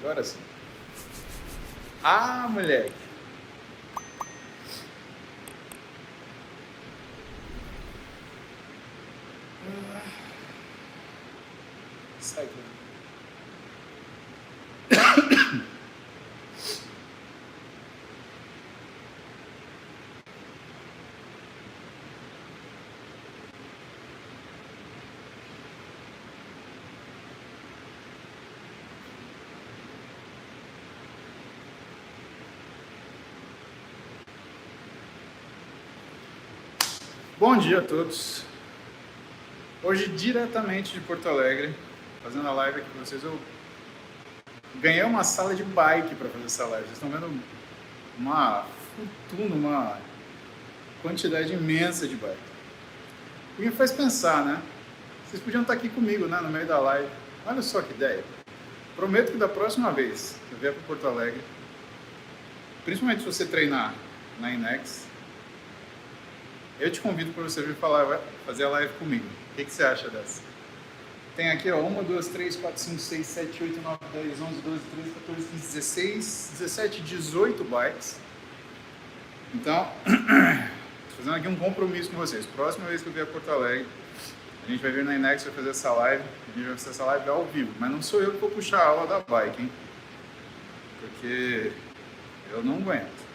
Agora sim. Ah, moleque. Sai, cara. Bom dia a todos. Hoje, diretamente de Porto Alegre, fazendo a live aqui com vocês, eu ganhei uma sala de bike para fazer essa live. Vocês estão vendo uma fortuna, uma quantidade imensa de bike. O que me faz pensar, né? Vocês podiam estar aqui comigo, né, no meio da live. Olha só que ideia. Prometo que da próxima vez que eu vier para Porto Alegre, principalmente se você treinar na Inex, eu te convido para você vir fazer a live comigo. O que você acha dessa? Tem aqui, ó, 1, 2, 3, 4, 5, 6, 7, 8, 9, 10, 11, 12, 13, 14, 15, 16, 17, 18 bikes. Então, fazendo aqui um compromisso com vocês. Próxima vez que eu vier a Porto Alegre, a gente vai vir na Inex, vai fazer essa live. A gente vai fazer essa live ao vivo. Mas não sou eu que vou puxar a aula da bike, hein? Porque eu não aguento.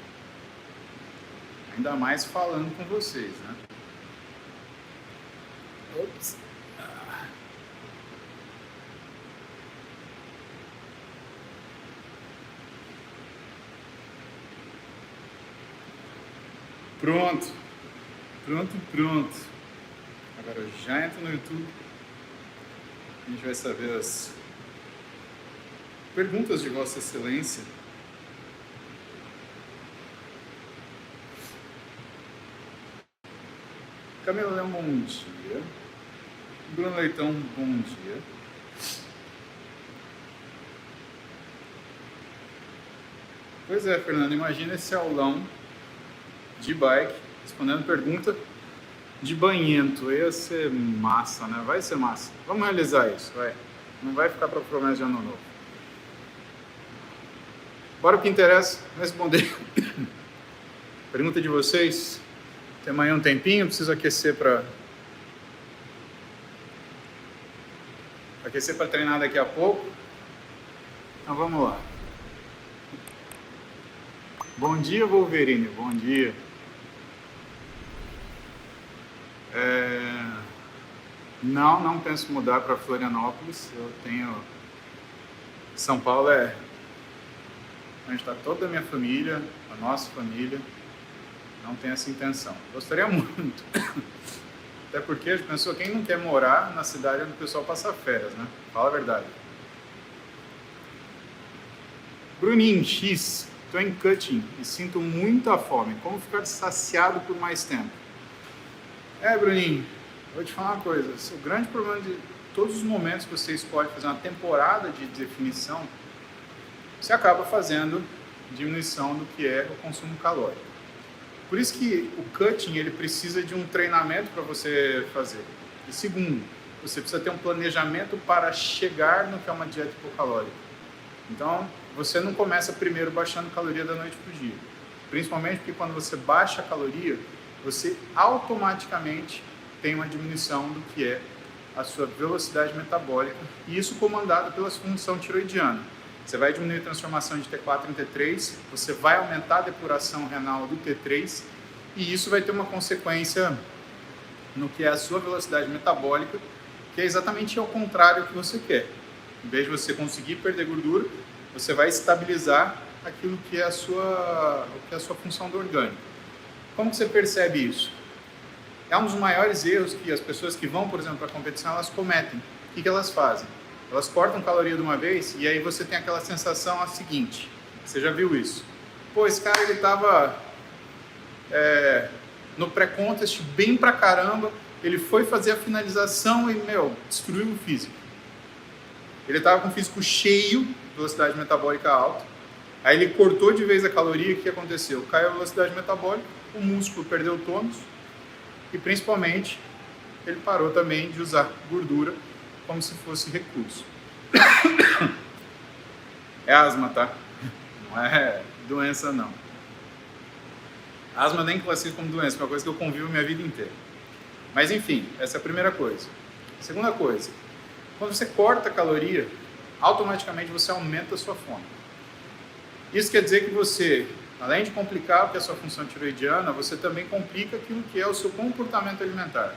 Ainda mais falando com vocês, né? Ops. Pronto. Agora eu já entro no YouTube. A gente vai saber as perguntas de Vossa Excelência. Camila Leão, bom dia. Bruno Leitão, bom dia. Pois é, Fernando, imagina esse aulão de bike, respondendo pergunta de banhento. Ia ser massa, né? Vai ser massa. Vamos realizar isso, vai. Não vai ficar para promessa de ano novo. Bora o que interessa, responder. Pergunta de vocês. Tem amanhã um tempinho, preciso aquecer para treinar daqui a pouco. Então vamos lá. Bom dia, Wolverine. Bom dia. Não penso mudar para Florianópolis. Eu tenho... São Paulo é onde está toda a minha família, a nossa família. Não tenho essa intenção. Gostaria muito. Até porque a gente pensou, quem não quer morar na cidade onde o pessoal passa férias, né? Fala a verdade. Bruninho X, estou em cutting e sinto muita fome. Como ficar saciado por mais tempo? Bruninho, vou te falar uma coisa. O grande problema de todos os momentos que você escolhe fazer uma temporada de definição, você acaba fazendo diminuição do que é o consumo calórico. Por isso que o cutting ele precisa de um treinamento para você fazer. E segundo, você precisa ter um planejamento para chegar no que é uma dieta hipocalórica. Então, você não começa primeiro baixando caloria da noite para o dia. Principalmente porque quando você baixa a caloria, você automaticamente tem uma diminuição do que é a sua velocidade metabólica. E isso comandado pela função tiroidiana. Você vai diminuir a transformação de T4 em T3, você vai aumentar a depuração renal do T3 e isso vai ter uma consequência no que é a sua velocidade metabólica, que é exatamente ao contrário do que você quer. Em vez de você conseguir perder gordura, você vai estabilizar aquilo que é a sua função do orgânico. Como que você percebe isso? É um dos maiores erros que as pessoas que vão, por exemplo, para a competição, elas cometem. O que elas fazem? Elas cortam caloria de uma vez e aí você tem aquela sensação a seguinte, você já viu isso? Pô, esse cara ele estava no pré-contest bem pra caramba, ele foi fazer a finalização e, destruiu o físico. Ele estava com o físico cheio, velocidade metabólica alta, aí ele cortou de vez a caloria, o que aconteceu? Caiu a velocidade metabólica, o músculo perdeu o tônus e principalmente ele parou também de usar gordura como se fosse recurso. É asma, tá? Não é doença, não. Asma nem classifico como doença, é uma coisa que eu convivo minha vida inteira. Mas enfim, essa é a primeira coisa. Segunda coisa, quando você corta a caloria, automaticamente você aumenta a sua fome. Isso quer dizer que você, além de complicar o que é a sua função tiroidiana, você também complica aquilo que é o seu comportamento alimentar.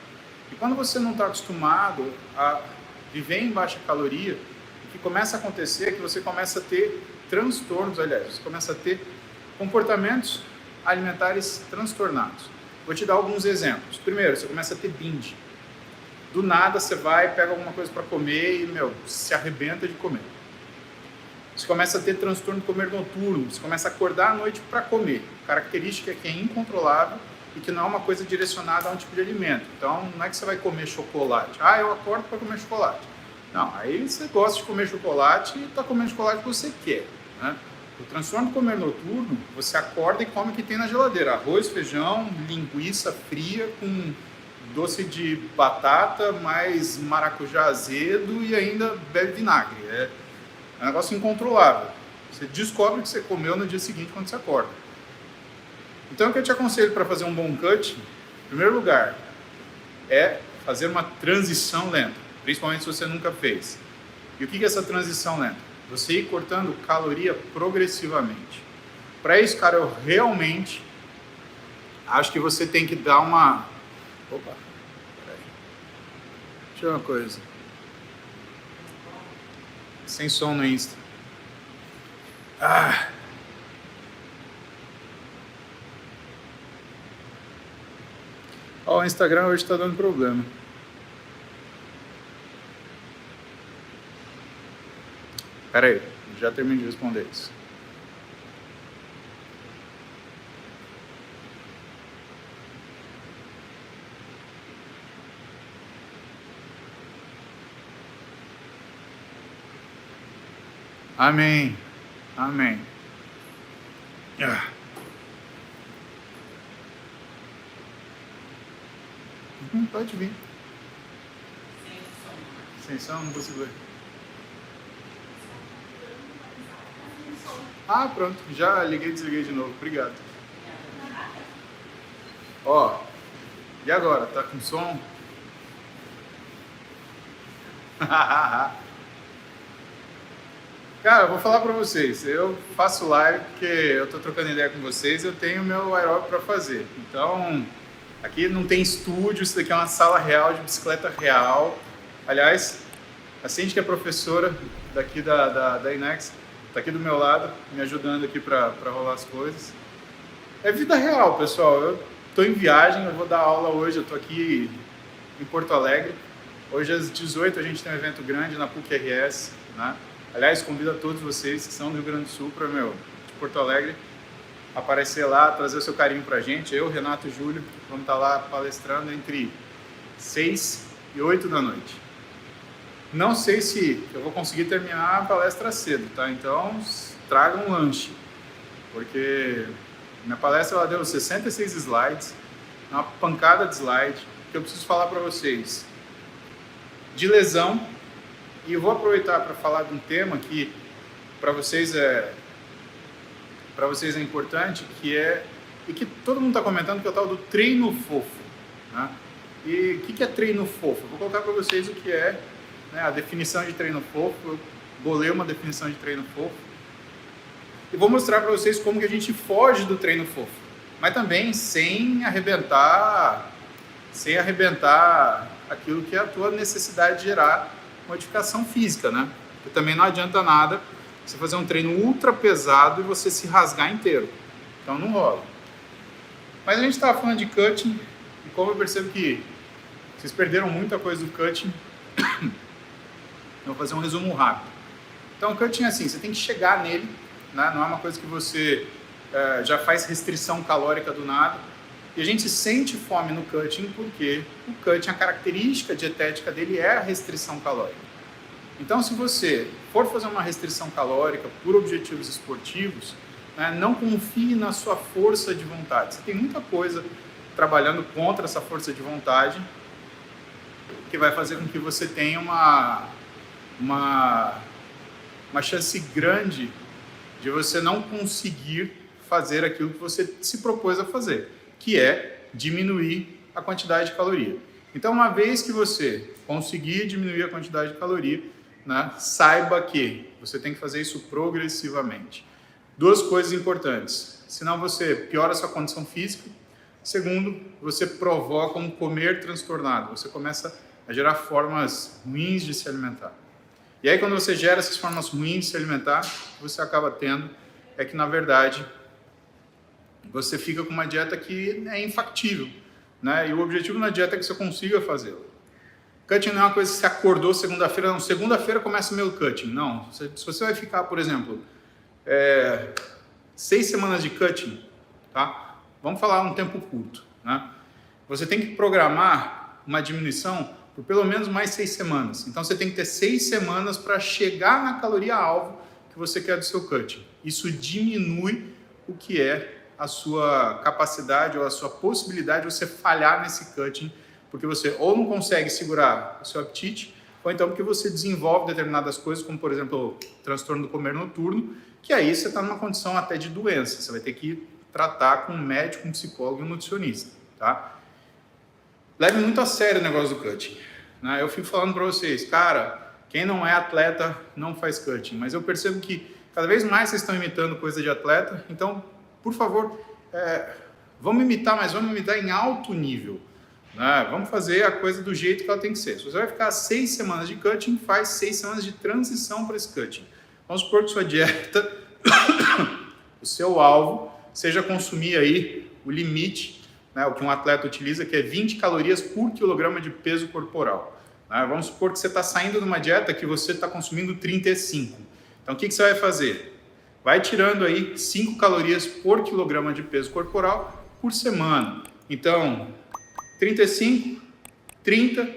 E quando você não está acostumado a viver em baixa caloria, o que começa a acontecer é que você começa a ter transtornos, aliás, você começa a ter comportamentos alimentares transtornados. Vou te dar alguns exemplos. Primeiro, você começa a ter binge. Do nada você vai, pega alguma coisa para comer e, se arrebenta de comer. Você começa a ter transtorno de comer noturno, você começa a acordar à noite para comer. Característica que é incontrolável e que não é uma coisa direcionada a um tipo de alimento. Então, não é que você vai comer chocolate. Ah, eu acordo para comer chocolate. Não, aí você gosta de comer chocolate e está comendo chocolate que você quer, né? O transtorno de comer noturno, você acorda e come o que tem na geladeira. Arroz, feijão, linguiça fria com doce de batata, mais maracujá azedo e ainda bebe vinagre. É um negócio incontrolável. Você descobre o que você comeu no dia seguinte quando você acorda. Então, o que eu te aconselho para fazer um bom cut, em primeiro lugar, é fazer uma transição lenta, principalmente se você nunca fez. E o que é essa transição lenta? Você ir cortando caloria progressivamente. Para isso, cara, eu realmente acho que você tem que dar uma... Opa, peraí. Deixa eu ver uma coisa. Sem som no Insta. Ó, o Instagram hoje está dando problema. Pera aí, já terminei de responder isso. Amém. Amém. Pode vir. Sem som, não consigo ver. Ah, pronto. Já liguei e desliguei de novo. Obrigado. Ó, e agora? Tá com som? Cara, eu vou falar pra vocês. Eu faço live porque eu tô trocando ideia com vocês. Eu tenho meu aeróbico pra fazer. Então, aqui não tem estúdio. Isso daqui é uma sala real de bicicleta real. Aliás, a Cindy, que é professora daqui da Inex, tá aqui do meu lado, me ajudando aqui para rolar as coisas. É vida real, pessoal. Eu tô em viagem, eu vou dar aula hoje, eu tô aqui em Porto Alegre. Hoje às 18 a gente tem um evento grande na PUC-RS, né? Aliás, convido a todos vocês que são do Rio Grande do Sul para de Porto Alegre aparecer lá, trazer o seu carinho pra gente. Eu, Renato e Júlio, vamos estar lá palestrando entre 6 e 8 da noite. Não sei se eu vou conseguir terminar a palestra cedo, tá? Então, traga um lanche, porque minha palestra ela deu 66 slides, uma pancada de slide, que eu preciso falar para vocês de lesão, e eu vou aproveitar para falar de um tema que para vocês é importante, que é, e que todo mundo está comentando, que é o tal do treino fofo, né? E o que é treino fofo? Eu vou colocar para vocês o que é, né, a definição de treino fofo. Eu bolei uma definição de treino fofo e vou mostrar para vocês como que a gente foge do treino fofo, mas também sem arrebentar aquilo que é a tua necessidade de gerar modificação física, né? Porque também não adianta nada você fazer um treino ultra pesado e você se rasgar inteiro, então não rola. Mas a gente estava falando de cutting, e como eu percebo que vocês perderam muita coisa do cutting, eu vou fazer um resumo rápido. Então, o cutting é assim, você tem que chegar nele, né? Não é uma coisa que você já faz restrição calórica do nada. E a gente sente fome no cutting porque o cutting, a característica dietética dele é a restrição calórica. Então, se você for fazer uma restrição calórica por objetivos esportivos, né, não confie na sua força de vontade. Você tem muita coisa trabalhando contra essa força de vontade que vai fazer com que você tenha uma chance grande de você não conseguir fazer aquilo que você se propôs a fazer, que é diminuir a quantidade de caloria. Então, uma vez que você conseguir diminuir a quantidade de caloria, né, saiba que você tem que fazer isso progressivamente. Duas coisas importantes, senão você piora a sua condição física. Segundo, você provoca um comer transtornado, você começa a gerar formas ruins de se alimentar. E aí, quando você gera essas formas ruins de se alimentar, o que você acaba tendo é que, na verdade, você fica com uma dieta que é infactível, né? E o objetivo na dieta é que você consiga fazê-la. Cutting não é uma coisa que você acordou segunda-feira, não, segunda-feira começa o meu cutting. Não, se você vai ficar, por exemplo, 6 semanas de cutting, tá? Vamos falar um tempo curto, né? Você tem que programar uma diminuição por pelo menos mais 6 semanas. Então, você tem que ter 6 semanas para chegar na caloria-alvo que você quer do seu cutting. Isso diminui o que é a sua capacidade ou a sua possibilidade de você falhar nesse cutting, porque você ou não consegue segurar o seu apetite, ou então porque você desenvolve determinadas coisas, como por exemplo, o transtorno do comer noturno, que aí você está numa condição até de doença. Você vai ter que tratar com um médico, um psicólogo e um nutricionista, tá? Leve muito a sério o negócio do cutting, né? Eu fico falando para vocês, cara, quem não é atleta não faz cutting, mas eu percebo que cada vez mais vocês estão imitando coisa de atleta, então, por favor, vamos imitar, mas vamos imitar em alto nível, né? Vamos fazer a coisa do jeito que ela tem que ser. Se você vai ficar 6 semanas de cutting, faz 6 semanas de transição para esse cutting. Vamos supor que sua dieta, o seu alvo, seja consumir aí o limite, né, o que um atleta utiliza, que é 20 calorias por quilograma de peso corporal. Né? Vamos supor que você está saindo de uma dieta que você está consumindo 35. Então, o que você vai fazer? Vai tirando aí 5 calorias por quilograma de peso corporal por semana. Então, 35, 30,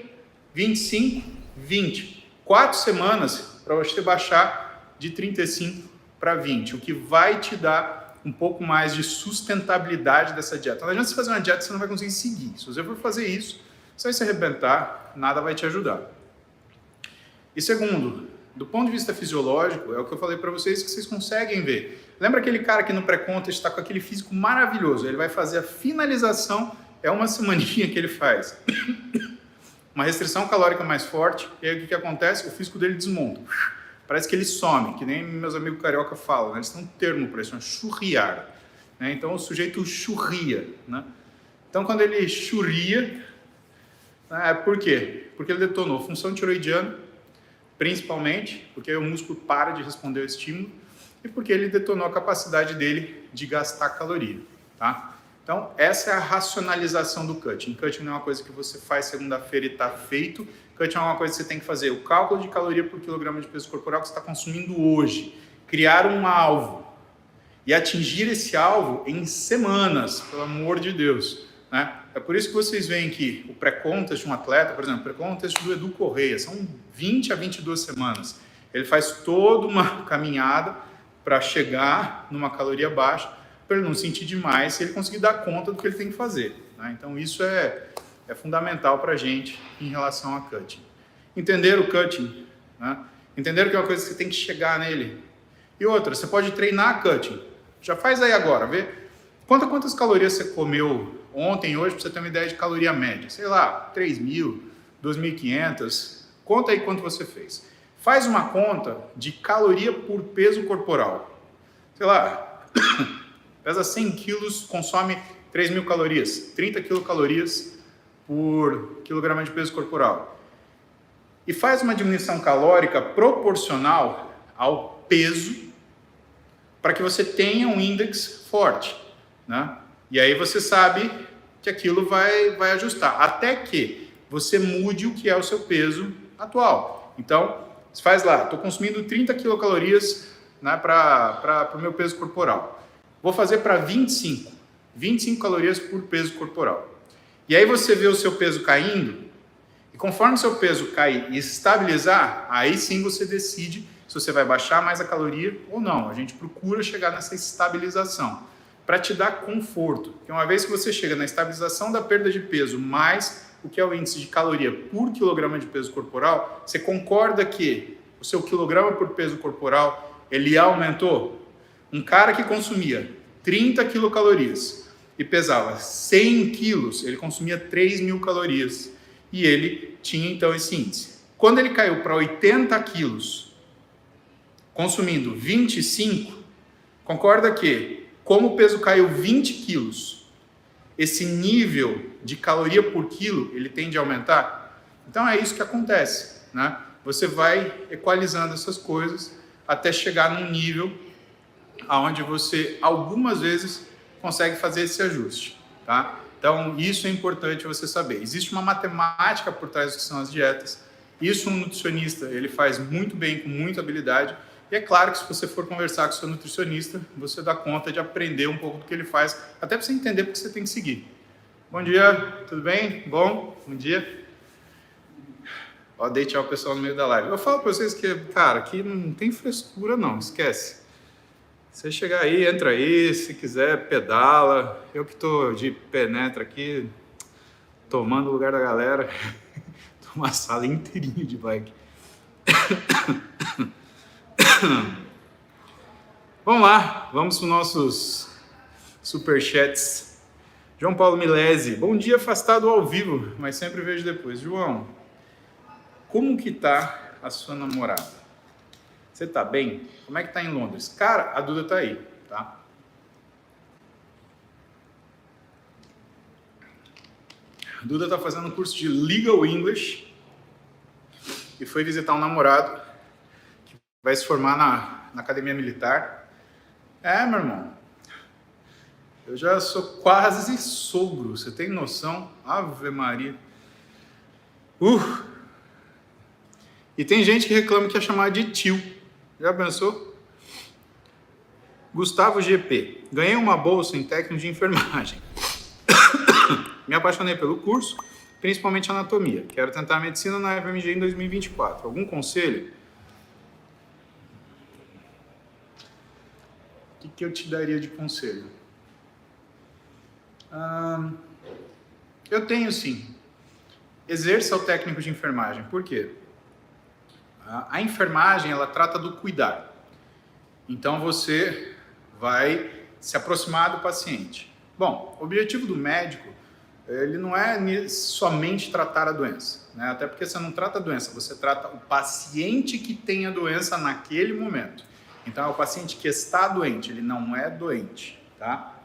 25, 20. 4 semanas para você baixar de 35 para 20, o que vai te dar um pouco mais de sustentabilidade dessa dieta. Não adianta você fazer uma dieta que você não vai conseguir seguir. Se você for fazer isso, você vai se arrebentar, nada vai te ajudar. E segundo, do ponto de vista fisiológico, é o que eu falei para vocês que vocês conseguem ver. Lembra aquele cara que no pré-contest está com aquele físico maravilhoso? Ele vai fazer a finalização, é uma semaninha que ele faz. Uma restrição calórica mais forte, e aí o que acontece? O físico dele desmonta. Parece que ele some, que nem meus amigos carioca falam, né? Eles têm um termo para isso, churriar. Né? Então o sujeito churria. Né? Então quando ele churria, por quê? Porque ele detonou função tiroidiana, principalmente, porque aí o músculo para de responder ao estímulo, e porque ele detonou a capacidade dele de gastar caloria. Tá? Então, essa é a racionalização do cutting. Cutting não é uma coisa que você faz segunda-feira e está feito. Cutting é uma coisa que você tem que fazer. O cálculo de caloria por quilograma de peso corporal que você está consumindo hoje. Criar um alvo. E atingir esse alvo em semanas, pelo amor de Deus. Né? É por isso que vocês veem que o pré-contest de um atleta, por exemplo, o pré-contest do Edu Correia, são 20 a 22 semanas. Ele faz toda uma caminhada para chegar numa caloria baixa, para ele não sentir demais, e ele conseguir dar conta do que ele tem que fazer. Né? Então isso é fundamental para a gente em relação a cutting. Entender o cutting, né? Entender que é uma coisa que você tem que chegar nele. E outra, você pode treinar cutting. Já faz aí agora, vê quantas calorias você comeu ontem, hoje, para você ter uma ideia de caloria média. Sei lá, 3.000, 2.500. Conta aí quanto você fez. Faz uma conta de caloria por peso corporal. Sei lá, pesa 100 quilos, consome 3.000 calorias, 30 quilocalorias por quilograma de peso corporal. E faz uma diminuição calórica proporcional ao peso para que você tenha um índice forte. Né? E aí você sabe que aquilo vai ajustar, até que você mude o que é o seu peso atual. Então, você faz lá, estou consumindo 30 quilocalorias, né, para o meu peso corporal. Vou fazer para 25 calorias por peso corporal. E aí você vê o seu peso caindo, e conforme o seu peso cair e estabilizar, aí sim você decide se você vai baixar mais a caloria ou não. A gente procura chegar nessa estabilização, para te dar conforto. Porque uma vez que você chega na estabilização da perda de peso, mais o que é o índice de caloria por quilograma de peso corporal, você concorda que o seu quilograma por peso corporal, ele aumentou? Um cara que consumia 30 quilocalorias e pesava 100 quilos, ele consumia 3.000 calorias. E ele tinha, então, esse índice. Quando ele caiu para 80 quilos, consumindo 25, concorda que, como o peso caiu 20 quilos, esse nível de caloria por quilo, ele tende a aumentar? Então, é isso que acontece, né? Você vai equalizando essas coisas até chegar num nível onde você, algumas vezes, consegue fazer esse ajuste, tá? Então, isso é importante você saber. Existe uma matemática por trás do que são as dietas. Isso um nutricionista, ele faz muito bem, com muita habilidade. E é claro que se você for conversar com o seu nutricionista, você dá conta de aprender um pouco do que ele faz, até para você entender porque você tem que seguir. Bom dia, tudo bem? Bom dia. Ó, dei tchau ao pessoal no meio da live. Eu falo para vocês que, cara, aqui não tem frescura não, esquece. Você chegar aí, entra aí, se quiser, pedala. Eu que tô de penetra aqui, tomando o lugar da galera. Tô uma sala inteirinha de bike. Vamos lá, vamos para os nossos superchats. João Paulo Milese, bom dia, afastado ao vivo, mas sempre vejo depois. João, como que tá a sua namorada? Você tá bem? Como é que tá em Londres? Cara, a Duda tá aí, tá? A Duda tá fazendo um curso de Legal English e foi visitar um namorado que vai se formar na Academia Militar. É, meu irmão, eu já sou quase sogro, você tem noção? Ave Maria. E tem gente que reclama que é chamado de tio. Já pensou? Gustavo GP. Ganhei uma bolsa em técnico de enfermagem. Me apaixonei pelo curso, principalmente anatomia. Quero tentar medicina na FMG em 2024. Algum conselho? O que eu te daria de conselho? Eu tenho sim. Exerça o técnico de enfermagem. Por quê? A enfermagem, ela trata do cuidar. Então, você vai se aproximar do paciente. Bom, o objetivo do médico, ele não é somente tratar a doença, né? Até porque você não trata a doença, você trata o paciente que tem a doença naquele momento. Então, é o paciente que está doente, ele não é doente, tá?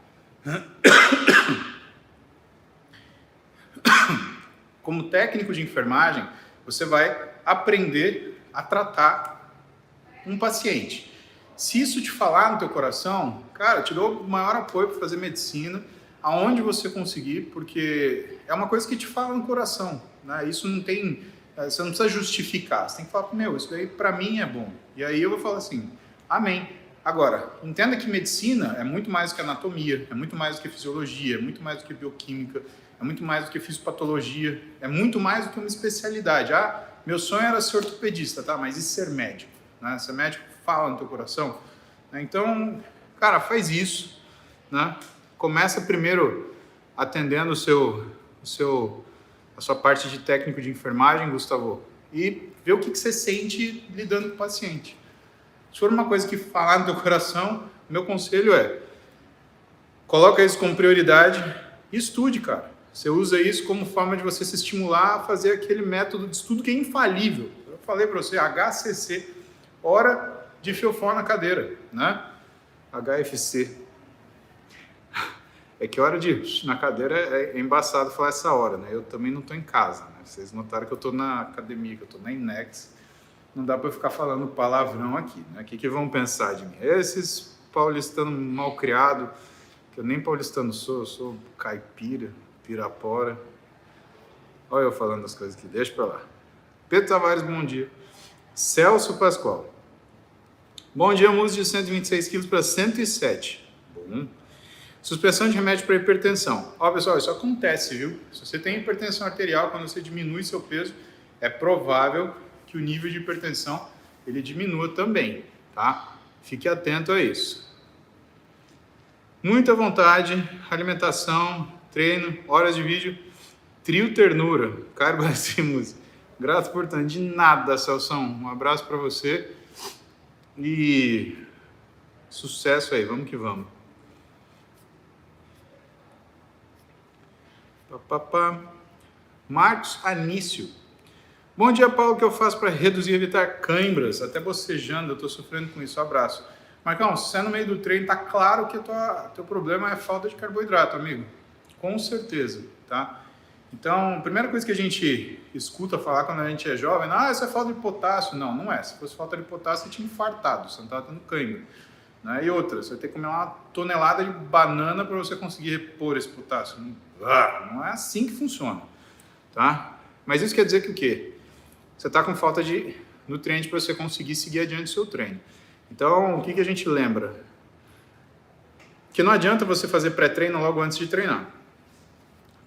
Como técnico de enfermagem, você vai aprender a tratar um paciente. Se isso te falar no teu coração, cara, te dou o maior apoio para fazer medicina, aonde você conseguir, porque é uma coisa que te fala no coração, né? Isso não tem, você não precisa justificar, você tem que falar, meu, isso daí para mim é bom. E aí eu vou falar assim, amém. Agora, entenda que medicina é muito mais do que anatomia, é muito mais do que fisiologia, é muito mais do que bioquímica, é muito mais do que fisiopatologia, é muito mais do que uma especialidade. Meu sonho era ser ortopedista, tá? Mas e ser médico? Né? Ser médico fala no teu coração. Então, cara, faz isso, né? Começa primeiro atendendo a sua parte de técnico de enfermagem, Gustavo, e vê o que você sente lidando com o paciente. Se for uma coisa que falar no teu coração, meu conselho é, coloca isso como prioridade e estude, cara. Você usa isso como forma de você se estimular a fazer aquele método de estudo que é infalível. Eu falei para você, HCC, hora de fiofó na cadeira, né? HFC. É que hora de na cadeira é embaçado falar essa hora, né? Eu também não estou em casa, né? Vocês notaram que eu estou na academia, que eu estou na Inex. Não dá para eu ficar falando palavrão aqui, né? O que vão pensar de mim? Esses paulistanos mal criados, que eu nem paulistano sou, eu sou caipira, Pirapora. Olha eu falando das coisas aqui, deixa pra lá. Pedro Tavares, bom dia. Celso Pascoal. Bom dia, música de 126 quilos para 107. Bom. Suspensão de remédio para hipertensão. Ó, pessoal, isso acontece, viu? Se você tem hipertensão arterial, quando você diminui seu peso, é provável que o nível de hipertensão ele diminua também, tá? Fique atento a isso. Muita vontade, alimentação, treino, horas de vídeo, trio ternura, Cairo Brasil Música. Grato por tanto. De nada, Celção. Um abraço para você e sucesso aí. Vamos que vamos. Marcos Anício. Bom dia, Paulo. O que eu faço para reduzir e evitar cãibras? Até bocejando, eu estou sofrendo com isso. Abraço. Marcão, se você é no meio do treino, tá claro que teu problema é falta de carboidrato, amigo. Com certeza, tá? Então, a primeira coisa que a gente escuta falar quando a gente é jovem, isso é falta de potássio. Não, não é. Se fosse falta de potássio, você tinha infartado, você não estava tendo cãibra. Né? E outra, você vai ter que comer uma tonelada de banana para você conseguir repor esse potássio. Não é assim que funciona, tá? Mas isso quer dizer que o quê? Você está com falta de nutriente para você conseguir seguir adiante o seu treino. Então, o que a gente lembra? Que não adianta você fazer pré-treino logo antes de treinar.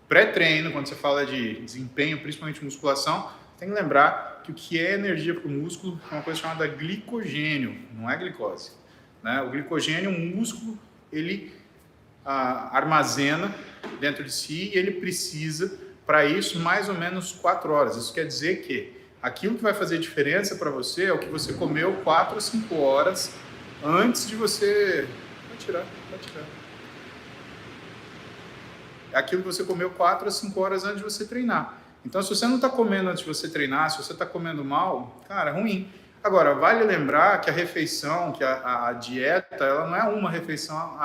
Pré-treino, quando você fala de desempenho, principalmente musculação, tem que lembrar que o que é energia para o músculo é uma coisa chamada glicogênio, não é glicose. Né? O glicogênio, o músculo, ele armazena dentro de si e ele precisa, para isso, mais ou menos 4 horas. Isso quer dizer que aquilo que vai fazer diferença para você é o que você comeu 4 a 5 horas antes de você... Vai tirar. É aquilo que você comeu 4 a 5 horas antes de você treinar. Então, se você não está comendo antes de você treinar, se você está comendo mal, cara, é ruim. Agora, vale lembrar que a refeição, que a dieta, ela não é uma refeição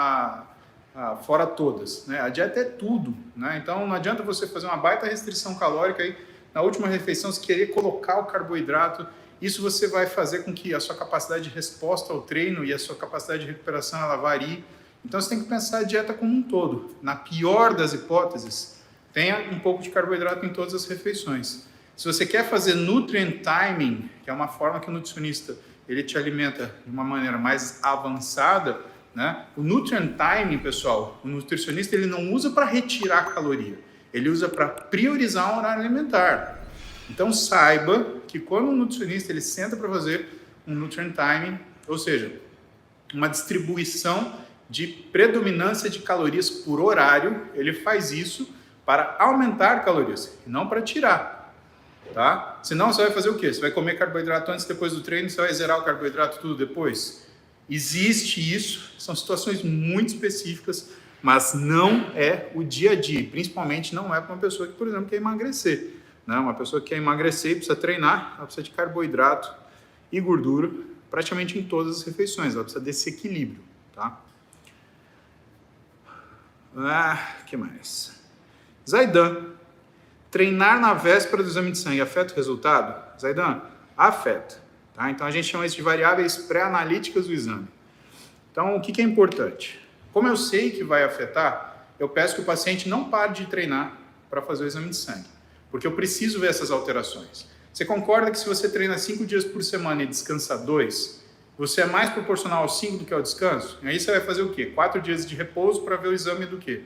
fora todas, né? A dieta é tudo, né? Então, não adianta você fazer uma baita restrição calórica aí, na última refeição, se querer colocar o carboidrato, isso você vai fazer com que a sua capacidade de resposta ao treino e a sua capacidade de recuperação, ela varie. Então, você tem que pensar a dieta como um todo. Na pior das hipóteses, tenha um pouco de carboidrato em todas as refeições. Se você quer fazer nutrient timing, que é uma forma que o nutricionista ele te alimenta de uma maneira mais avançada, né? O nutrient timing, pessoal, o nutricionista ele não usa para retirar caloria, ele usa para priorizar um horário alimentar. Então saiba que quando o nutricionista ele senta para fazer um nutrient timing, ou seja, uma distribuição de predominância de calorias por horário, ele faz isso para aumentar calorias, e não para tirar. Tá? Senão você vai fazer o quê? Você vai comer carboidrato antes e depois do treino, você vai zerar o carboidrato tudo depois? Existe isso, são situações muito específicas, mas não é o dia a dia, principalmente não é para uma pessoa que, por exemplo, quer emagrecer. Né? Uma pessoa que quer emagrecer e precisa treinar, ela precisa de carboidrato e gordura praticamente em todas as refeições, ela precisa desse equilíbrio. Tá? Que mais? Zaidan. Treinar na véspera do exame de sangue afeta o resultado? Zaidan, afeta. Tá? Então, a gente chama isso de variáveis pré-analíticas do exame. Então, o que é importante? Como eu sei que vai afetar, eu peço que o paciente não pare de treinar para fazer o exame de sangue, porque eu preciso ver essas alterações. Você concorda que se você treina 5 dias por semana e descansa 2, você é mais proporcional ao 5 do que ao descanso? E aí você vai fazer o quê? 4 dias de repouso para ver o exame do quê?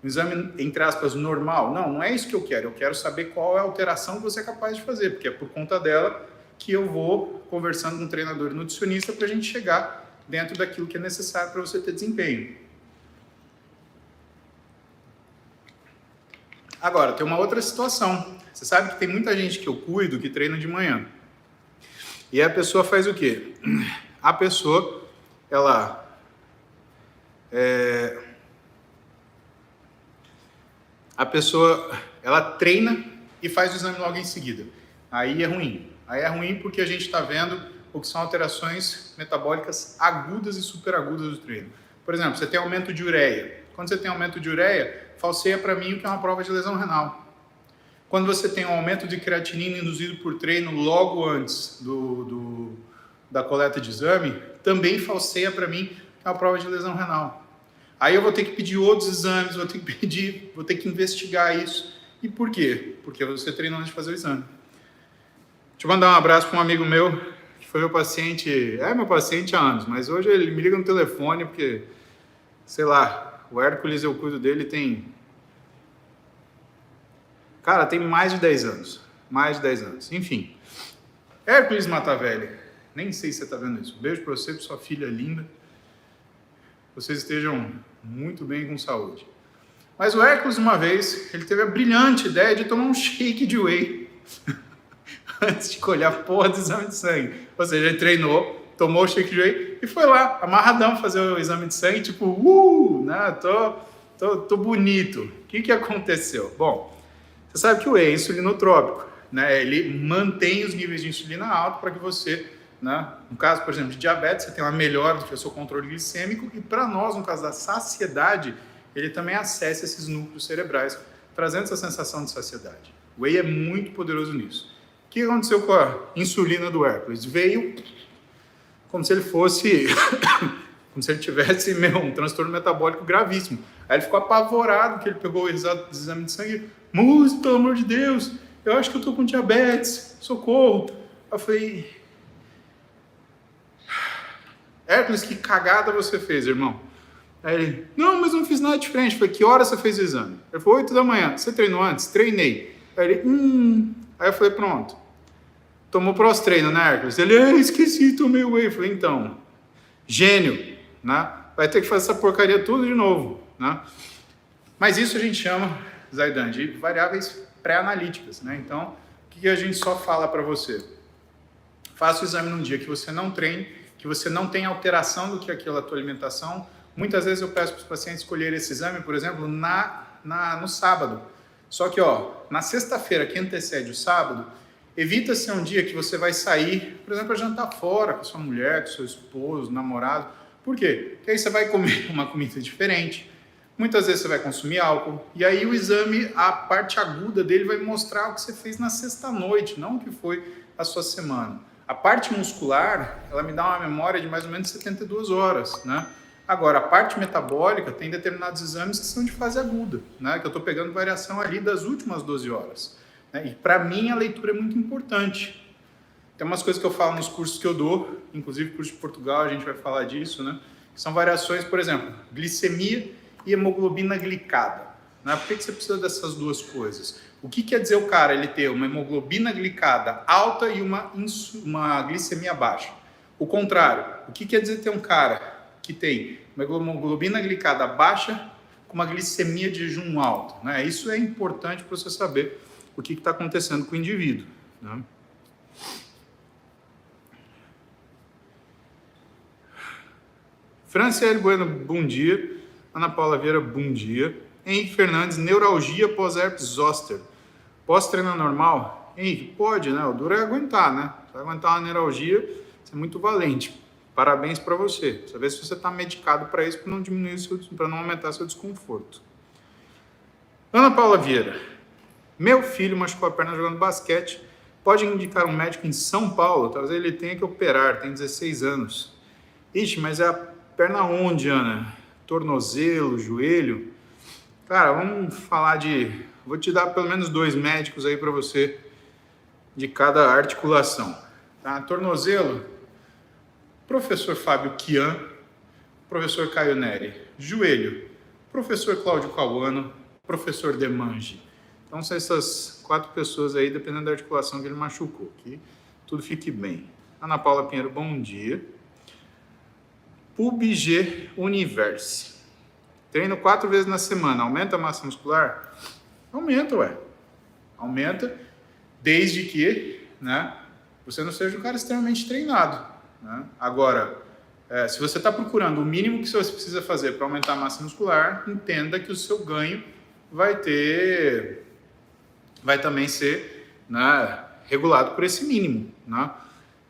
Um exame, entre aspas, normal? Não é isso que eu quero. Eu quero saber qual é a alteração que você é capaz de fazer, porque é por conta dela que eu vou conversando com o treinador e nutricionista para a gente chegar dentro daquilo que é necessário para você ter desempenho. Agora, tem uma outra situação. Você sabe que tem muita gente que eu cuido que treina de manhã. E a pessoa faz o quê? A pessoa, ela treina e faz o exame logo em seguida. Aí é ruim. Aí é ruim porque a gente está vendo o que são alterações metabólicas agudas e superagudas do treino. Por exemplo, você tem aumento de ureia. Quando você tem aumento de ureia, falseia para mim o que é uma prova de lesão renal. Quando você tem um aumento de creatinina induzido por treino logo antes da coleta de exame, também falseia para mim que é uma prova de lesão renal. Aí eu vou ter que pedir outros exames, vou ter que investigar isso. E por quê? Porque você treinou antes de fazer o exame. Deixa eu mandar um abraço para um amigo meu, que foi meu paciente há anos, mas hoje ele me liga no telefone porque, sei lá, o Hércules, eu cuido dele, tem mais de 10 anos. Mais de 10 anos. Enfim. Hércules Matavelli. Nem sei se você está vendo isso. Um beijo para você, para sua filha linda. Vocês estejam muito bem com saúde. Mas o Hércules, uma vez, ele teve a brilhante ideia de tomar um shake de whey. antes de colher a porra do exame de sangue. Ou seja, ele treinou, tomou o shake de whey e foi lá, amarradão, fazer o exame de sangue, tipo, né, tô bonito. O que aconteceu? Bom, você sabe que o whey é insulinotrópico, né? Ele mantém os níveis de insulina altos para que você, né, no caso, por exemplo, de diabetes, você tem uma melhora do seu controle glicêmico e para nós, no caso da saciedade, ele também acessa esses núcleos cerebrais, trazendo essa sensação de saciedade. O whey é muito poderoso nisso. O que aconteceu com a insulina do Hércules? Veio como se ele fosse, como se ele tivesse um transtorno metabólico gravíssimo. Aí ele ficou apavorado que ele pegou o exame de sangue. Moço, pelo amor de Deus, eu acho que eu tô com diabetes, socorro. Eu falei, Hércules, que cagada você fez, irmão? Aí ele, não, mas não fiz nada diferente. Eu falei, que hora você fez o exame? Ele falou, 8 da manhã. Você treinou antes? Treinei. Aí ele, Aí eu falei, pronto. Tomou pós-treino, né, Hércules? Ele, esqueci, tomei whey. Eu falei, então, gênio, né? Vai ter que fazer essa porcaria tudo de novo, né? Mas isso a gente chama, Zaidan, de variáveis pré-analíticas, né? Então, o que a gente só fala para você? Faça o exame num dia que você não treine, que você não tenha alteração do que aquela tua alimentação. Muitas vezes eu peço para os pacientes escolherem esse exame, por exemplo, no sábado. Só que, na sexta-feira que antecede o sábado, evita ser um dia que você vai sair, por exemplo, a jantar fora com a sua mulher, com seu esposo, namorado. Por quê? Porque aí você vai comer uma comida diferente. Muitas vezes você vai consumir álcool. E aí o exame, a parte aguda dele vai mostrar o que você fez na sexta-noite, não o que foi a sua semana. A parte muscular, ela me dá uma memória de mais ou menos 72 horas, né? Agora, a parte metabólica tem determinados exames que são de fase aguda, né? Que eu estou pegando variação ali das últimas 12 horas. Né? E para mim a leitura é muito importante. Tem umas coisas que eu falo nos cursos que eu dou, inclusive curso de Portugal, a gente vai falar disso, né? Que são variações, por exemplo, glicemia e hemoglobina glicada. Né? Por que você precisa dessas duas coisas? O que quer dizer o cara ele ter uma hemoglobina glicada alta e uma glicemia baixa? O contrário, o que quer dizer ter um cara que tem uma hemoglobina glicada baixa com uma glicemia de jejum alto? Né? Isso é importante para você saber o que está acontecendo com o indivíduo. Né? Franciele Bueno, bom dia. Ana Paula Vieira, bom dia. Henrique Fernandes, neuralgia pós-herpes zoster. Pós-treino normal? Henrique, pode, né? O duro é aguentar, né? Você vai aguentar uma neuralgia, você é muito valente. Parabéns para você. Precisa ver se você está medicado para isso, para não diminuir para não aumentar seu desconforto. Ana Paula Vieira, meu filho machucou a perna jogando basquete. Pode indicar um médico em São Paulo? Talvez ele tenha que operar, tem 16 anos. Ixi, mas é a perna onde, Ana? Tornozelo, joelho? Cara, vamos falar vou te dar pelo menos 2 médicos aí para você de cada articulação. Tá? Tornozelo, professor Fábio Kian, professor Caio Neri. Joelho, professor Cláudio Cauano, professor Demange. Então são essas 4 pessoas aí, dependendo da articulação que ele machucou. Que tudo fique bem. Ana Paula Pinheiro, bom dia. PUBG Universe. Treino 4 vezes na semana. Aumenta a massa muscular? Aumenta, ué. Aumenta, desde que, né, você não seja um cara extremamente treinado. Né? Agora, se você está procurando o mínimo que você precisa fazer para aumentar a massa muscular, entenda que o seu ganho vai também ser, né, regulado por esse mínimo. Né?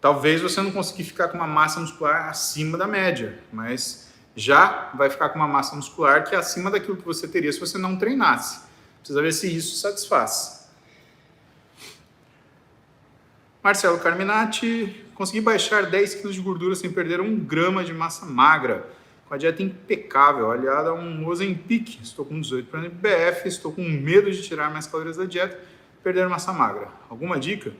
Talvez você não consiga ficar com uma massa muscular acima da média, mas já vai ficar com uma massa muscular que é acima daquilo que você teria se você não treinasse. Precisa ver se isso satisfaz. Marcelo Carminati, consegui baixar 10 kg de gordura sem perder 1 grama de massa magra, com a dieta impecável, aliada a um Ozempic. Estou com 18% de BF, estou com medo de tirar mais calorias da dieta e perder massa magra. Alguma dica?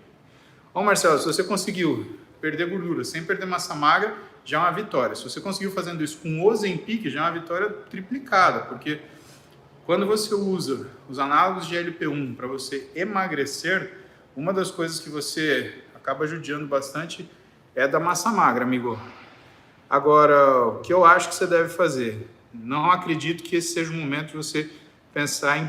Bom, Marcelo, se você conseguiu perder gordura sem perder massa magra, já é uma vitória. Se você conseguiu fazendo isso com Ozempic, já é uma vitória triplicada, porque quando você usa os análogos de LP1 para você emagrecer, uma das coisas que você acaba judiando bastante é da massa magra, amigo. Agora, o que eu acho que você deve fazer? Não acredito que esse seja o momento de você pensar em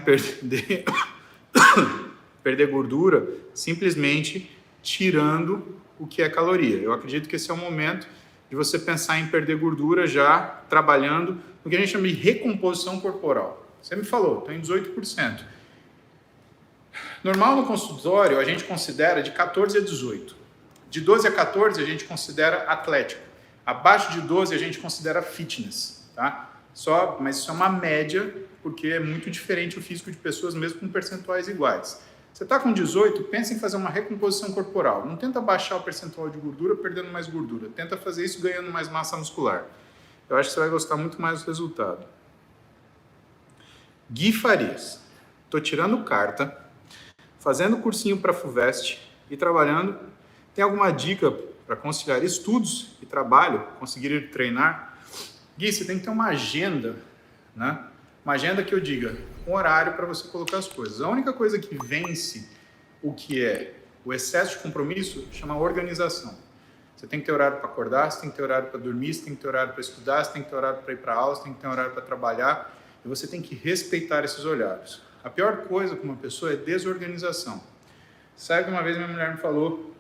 perder gordura simplesmente tirando o que é caloria. Eu acredito que esse é o momento de você pensar em perder gordura já trabalhando no que a gente chama de recomposição corporal. Você me falou, estou em 18%. Normal no consultório, a gente considera de 14 a 18. De 12 a 14, a gente considera atlético. Abaixo de 12, a gente considera fitness, tá? Mas isso é uma média, porque é muito diferente o físico de pessoas, mesmo com percentuais iguais. Você está com 18, pensa em fazer uma recomposição corporal. Não tenta baixar o percentual de gordura perdendo mais gordura. Tenta fazer isso ganhando mais massa muscular. Eu acho que você vai gostar muito mais do resultado. Gui Farias. Estou tirando carta, fazendo cursinho para FUVEST e trabalhando. Tem alguma dica para conciliar estudos e trabalho, conseguir treinar? Gui, você tem que ter uma agenda, né? Uma agenda que eu diga, um horário para você colocar as coisas. A única coisa que vence o que é o excesso de compromisso chama organização. Você tem que ter horário para acordar, você tem que ter horário para dormir, você tem que ter horário para estudar, você tem que ter horário para ir para aula, você tem que ter horário para trabalhar, e você tem que respeitar esses horários. A pior coisa com uma pessoa é desorganização. Sabe que uma vez minha mulher me falou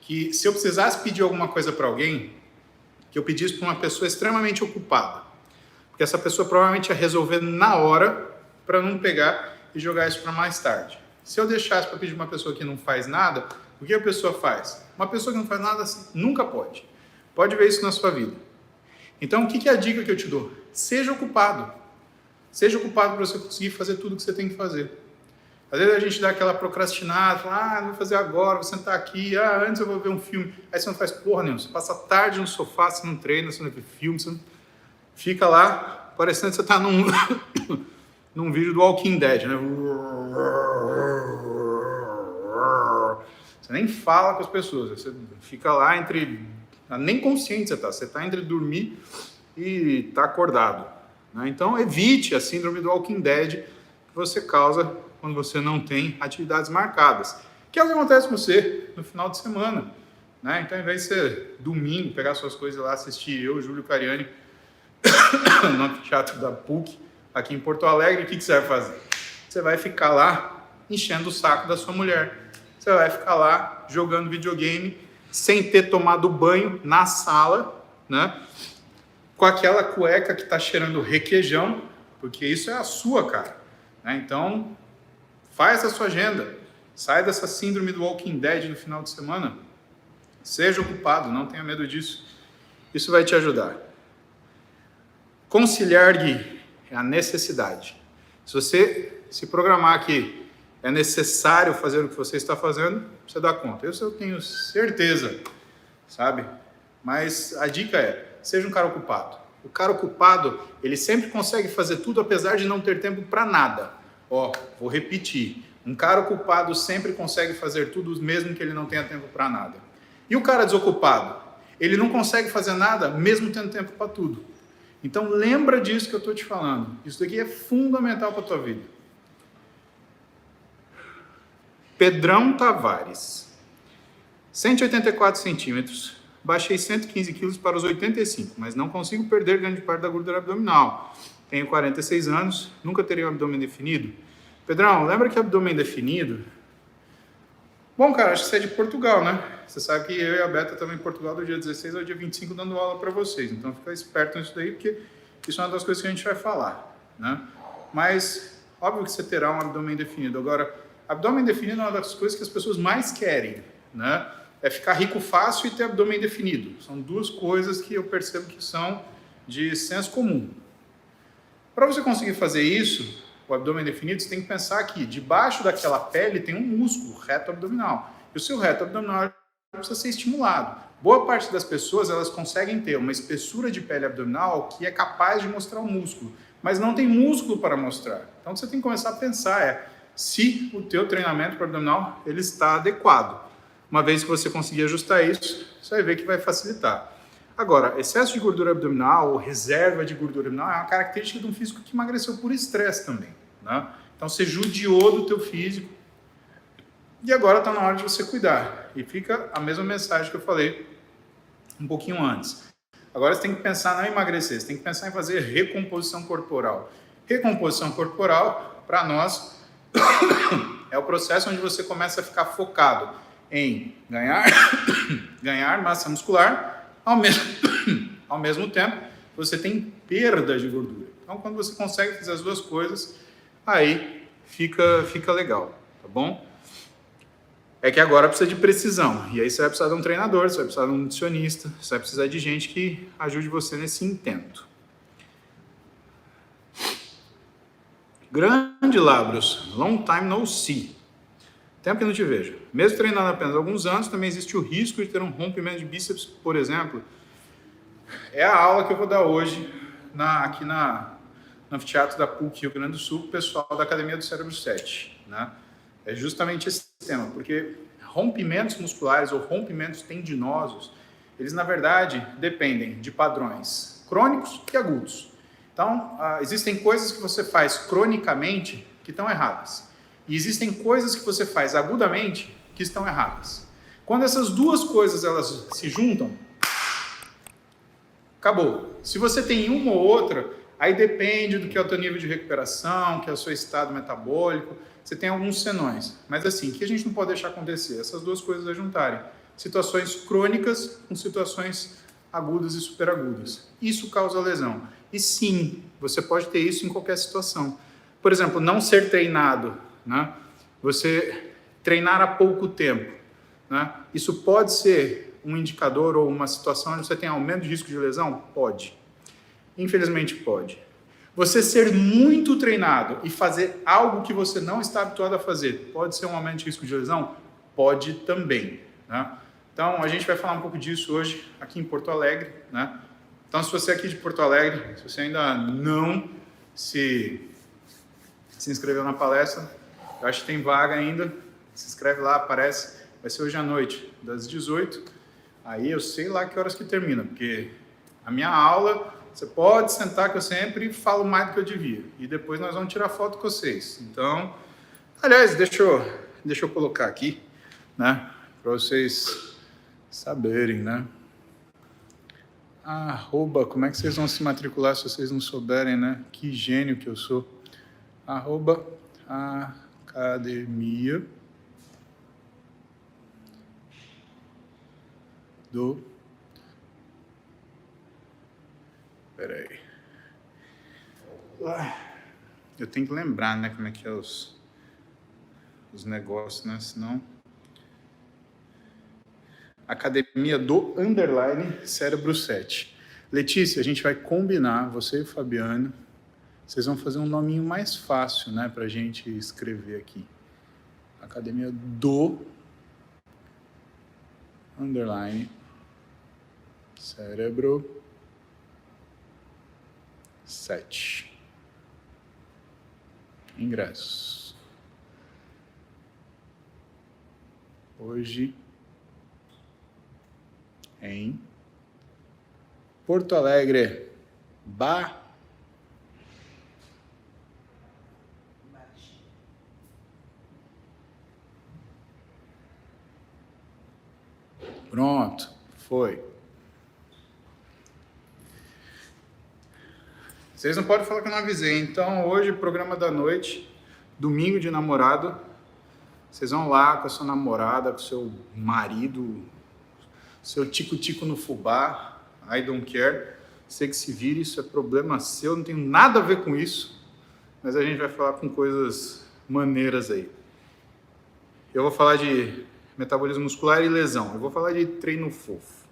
que se eu precisasse pedir alguma coisa para alguém, que eu pedisse para uma pessoa extremamente ocupada. Porque essa pessoa provavelmente ia resolver na hora para não pegar e jogar isso para mais tarde. Se eu deixasse para pedir uma pessoa que não faz nada, o que a pessoa faz? Uma pessoa que não faz nada nunca pode. Pode ver isso na sua vida. Então, o que é a dica que eu te dou? Seja ocupado. Seja ocupado para você conseguir fazer tudo o que você tem que fazer. Às vezes a gente dá aquela procrastinada, fala, não vou fazer agora, vou sentar aqui, antes eu vou ver um filme. Aí você não faz porra nenhuma, você passa a tarde no sofá, você não treina, você não vê filme, você não... fica lá, parecendo que você está num vídeo do Walking Dead, né? Você nem fala com as pessoas, você fica lá nem consciente você está entre dormir e estar acordado, né? Então evite a síndrome do Walking Dead que você causa quando você não tem atividades marcadas, que é o que acontece com você no final de semana, né? Então, ao invés de você, domingo, pegar suas coisas lá, assistir eu, Júlio Cariani, no Teatro da PUC, aqui em Porto Alegre, o que você vai fazer? Você vai ficar lá enchendo o saco da sua mulher. Você vai ficar lá jogando videogame, sem ter tomado banho na sala, né? Com aquela cueca que está cheirando requeijão, porque isso é a sua cara, né? Então, faz a sua agenda. Sai dessa síndrome do Walking Dead no final de semana. Seja ocupado, não tenha medo disso. Isso vai te ajudar. Conciliar, Gui, é a necessidade. Se você se programar que é necessário fazer o que você está fazendo, você dá conta. Isso eu tenho certeza, sabe? Mas a dica é, seja um cara ocupado. O cara ocupado, ele sempre consegue fazer tudo, apesar de não ter tempo para nada. Vou repetir. Um cara ocupado sempre consegue fazer tudo, mesmo que ele não tenha tempo para nada. E o cara desocupado? Ele não consegue fazer nada, mesmo tendo tempo para tudo. Então, lembra disso que eu estou te falando. Isso daqui é fundamental para a tua vida. Pedrão Tavares. 184 centímetros. Baixei 115 quilos para os 85, mas não consigo perder grande parte da gordura abdominal. Tenho 46 anos, nunca terei um abdômen definido. Pedrão, lembra que abdômen definido? Bom, cara, acho que você é de Portugal, né? Você sabe que eu e a Beta estamos em Portugal do dia 16 ao dia 25 dando aula para vocês. Então fica esperto nisso daí, porque isso é uma das coisas que a gente vai falar, né? Mas, óbvio que você terá um abdômen definido. Agora, abdômen definido é uma das coisas que as pessoas mais querem, né? É ficar rico fácil e ter abdômen definido. São duas coisas que eu percebo que são de senso comum. Para você conseguir fazer isso, o abdômen definido, você tem que pensar que debaixo daquela pele tem um músculo, reto abdominal. E o seu reto abdominal precisa ser estimulado. Boa parte das pessoas, elas conseguem ter uma espessura de pele abdominal que é capaz de mostrar o músculo, mas não tem músculo para mostrar. Então você tem que começar a pensar se o teu treinamento para abdominal ele está adequado. Uma vez que você conseguir ajustar isso, você vai ver que vai facilitar. Agora, excesso de gordura abdominal ou reserva de gordura abdominal é uma característica de um físico que emagreceu por estresse também, né? Então você judiou do teu físico e agora está na hora de você cuidar. E fica a mesma mensagem que eu falei um pouquinho antes. Agora você tem que pensar não em emagrecer, você tem que pensar em fazer recomposição corporal. Recomposição corporal, para nós, é o processo onde você começa a ficar focado em ganhar massa muscular, ao mesmo tempo você tem perda de gordura. Então, quando você consegue fazer as duas coisas, aí fica legal, tá bom? É que agora precisa de precisão, e aí você vai precisar de um treinador, você vai precisar de um nutricionista, você vai precisar de gente que ajude você nesse intento. Grande Labros, long time no see. Tempo que não te vejo. Mesmo treinando apenas alguns anos, também existe o risco de ter um rompimento de bíceps, por exemplo. É a aula que eu vou dar hoje aqui no anfiteatro da PUC Rio Grande do Sul, o pessoal da Academia do Cérebro 7, né? É justamente esse tema, porque rompimentos musculares ou rompimentos tendinosos, eles na verdade dependem de padrões crônicos e agudos. Então, existem coisas que você faz cronicamente que estão erradas. E existem coisas que você faz agudamente que estão erradas. Quando essas duas coisas elas se juntam, acabou. Se você tem uma ou outra, aí depende do que é o teu nível de recuperação, que é o seu estado metabólico. Você tem alguns senões. Mas assim, o que a gente não pode deixar acontecer? Essas duas coisas a juntarem. Situações crônicas com situações agudas e superagudas. Isso causa lesão. E sim, você pode ter isso em qualquer situação. Por exemplo, não ser treinado, né? Você treinar há pouco tempo, né? Isso pode ser um indicador ou uma situação onde você tem aumento de risco de lesão? Pode. Infelizmente pode. Você ser muito treinado e fazer algo que você não está habituado a fazer, pode ser um aumento de risco de lesão? Pode também, né? Então, a gente vai falar um pouco disso hoje aqui em Porto Alegre, né? Então, se você é aqui de Porto Alegre, se você ainda não se inscreveu na palestra, eu acho que tem vaga ainda, se inscreve lá, aparece, vai ser hoje à noite, das 18, aí eu sei lá que horas que termina, porque a minha aula, você pode sentar que eu sempre falo mais do que eu devia, e depois nós vamos tirar foto com vocês. Então, aliás, deixa eu colocar aqui, né, para vocês saberem, né? Como é que vocês vão se matricular se vocês não souberem, né? Que gênio que eu sou. Academia do... Peraí. Eu tenho que lembrar, né? Como é que é os negócios, né? Senão... Academia do Cérebro 7. Letícia, a gente vai combinar, você e o Fabiano, vocês vão fazer um nominho mais fácil, né, pra gente escrever aqui. Academia do Cérebro 7. Ingressos. Hoje em Porto Alegre, Pronto, foi. Vocês não podem falar que eu não avisei. Então, hoje, programa da noite, domingo de namorado. Vocês vão lá com a sua namorada, com o seu marido, seu tico-tico no fubá, I don't care. Sei que se vire, isso é problema seu, não tenho nada a ver com isso. Mas a gente vai falar com coisas maneiras aí. Eu vou falar de metabolismo muscular e lesão. Eu vou falar de treino fofo.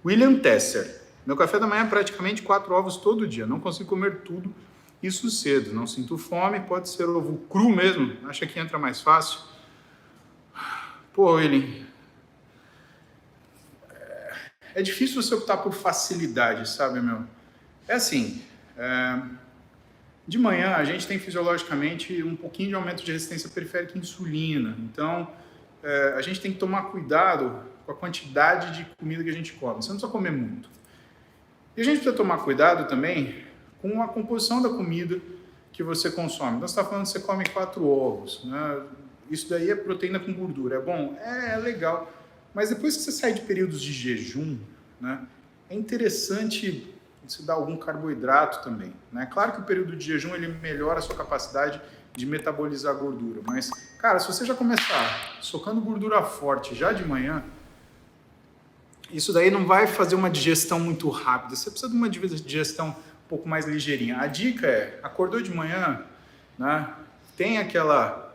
William Tesser. Meu café da manhã é praticamente 4 ovos todo dia. Não consigo comer tudo isso cedo. Não sinto fome. Pode ser ovo cru mesmo. Acha que entra mais fácil? Pô, William, é difícil você optar por facilidade, sabe, meu? É assim, de manhã a gente tem fisiologicamente um pouquinho de aumento de resistência periférica à insulina. Então, a gente tem que tomar cuidado com a quantidade de comida que a gente come. Você não precisa comer muito. E a gente precisa tomar cuidado também com a composição da comida que você consome. Então, você está falando que você come 4 ovos, né? Isso daí é proteína com gordura. É bom? É legal. Mas depois que você sai de períodos de jejum, né, é interessante você dar algum carboidrato também, né? Claro que o período de jejum ele melhora a sua capacidade de metabolizar gordura. Mas, cara, se você já começar socando gordura forte já de manhã, isso daí não vai fazer uma digestão muito rápida. Você precisa de uma digestão um pouco mais ligeirinha. A dica é, acordou de manhã, né, tem aquela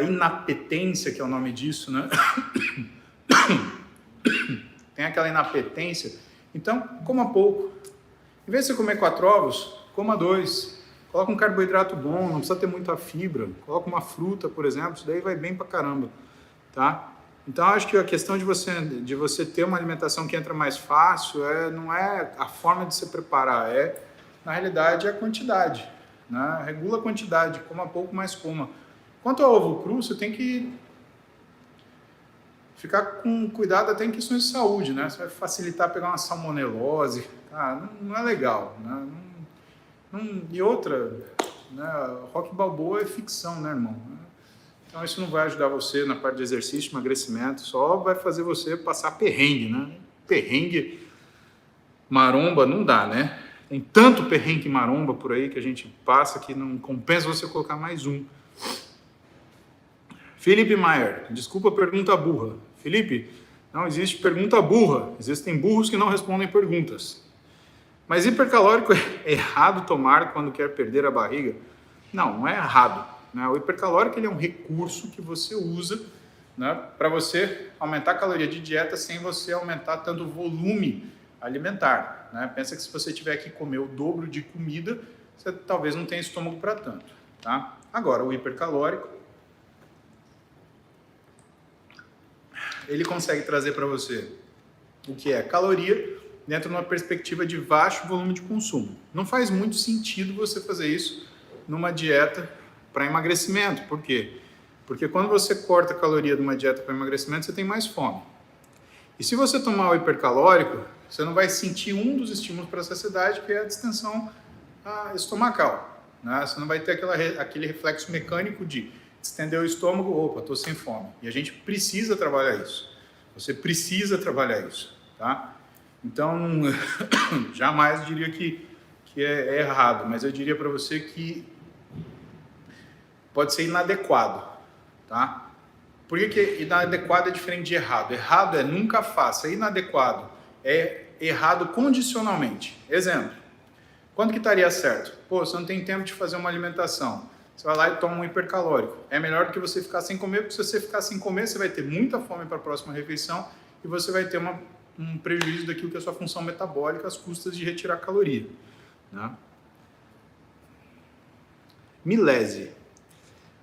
inapetência, que é o nome disso, né? Tem aquela inapetência. Então, coma pouco. Em vez de você comer 4 ovos, coma 2. Coloca um carboidrato bom, não precisa ter muita fibra. Coloca uma fruta, por exemplo, isso daí vai bem pra caramba, tá? Então, acho que a questão de você ter uma alimentação que entra mais fácil não é a forma de se preparar, na realidade, a quantidade, né? Regula a quantidade, coma pouco, mas coma. Quanto ao ovo cru, você tem que ficar com cuidado até em questões de saúde, né? Você vai facilitar pegar uma salmonelose, não é legal, né? E outra, né? Rock Balboa é ficção, né, irmão? Então isso não vai ajudar você na parte de exercício, de emagrecimento, só vai fazer você passar perrengue, né? Perrengue, maromba, não dá, né? Tem tanto perrengue maromba por aí que a gente passa que não compensa você colocar mais um. Felipe Maier, desculpa a pergunta burra. Felipe, não existe pergunta burra, existem burros que não respondem perguntas. Mas hipercalórico é errado tomar quando quer perder a barriga? Não é errado. Né? O hipercalórico ele é um recurso que você usa, né, para você aumentar a caloria de dieta sem você aumentar tanto o volume alimentar. Né? Pensa que se você tiver que comer o dobro de comida, você talvez não tenha estômago para tanto. Tá? Agora, o hipercalórico, ele consegue trazer para você o que é caloria dentro de uma perspectiva de baixo volume de consumo. Não faz muito sentido você fazer isso numa dieta para emagrecimento. Por quê? Porque quando você corta a caloria de uma dieta para emagrecimento, você tem mais fome. E se você tomar o hipercalórico, você não vai sentir um dos estímulos para a saciedade, que é a distensão estomacal. Né? Você não vai ter aquele reflexo mecânico de estender o estômago, opa, estou sem fome. E a gente precisa trabalhar isso. Você precisa trabalhar isso, tá? Então, jamais diria que é errado, mas eu diria para você que pode ser inadequado, tá? Por que inadequado é diferente de errado? Errado é nunca faça, inadequado é errado condicionalmente. Exemplo, quando que estaria certo? Pô, você não tem tempo de fazer uma alimentação. Você vai lá e toma um hipercalórico. É melhor do que você ficar sem comer, porque se você ficar sem comer, você vai ter muita fome para a próxima refeição e você vai ter um prejuízo daquilo que é a sua função metabólica às custas de retirar caloria. Né? Milese.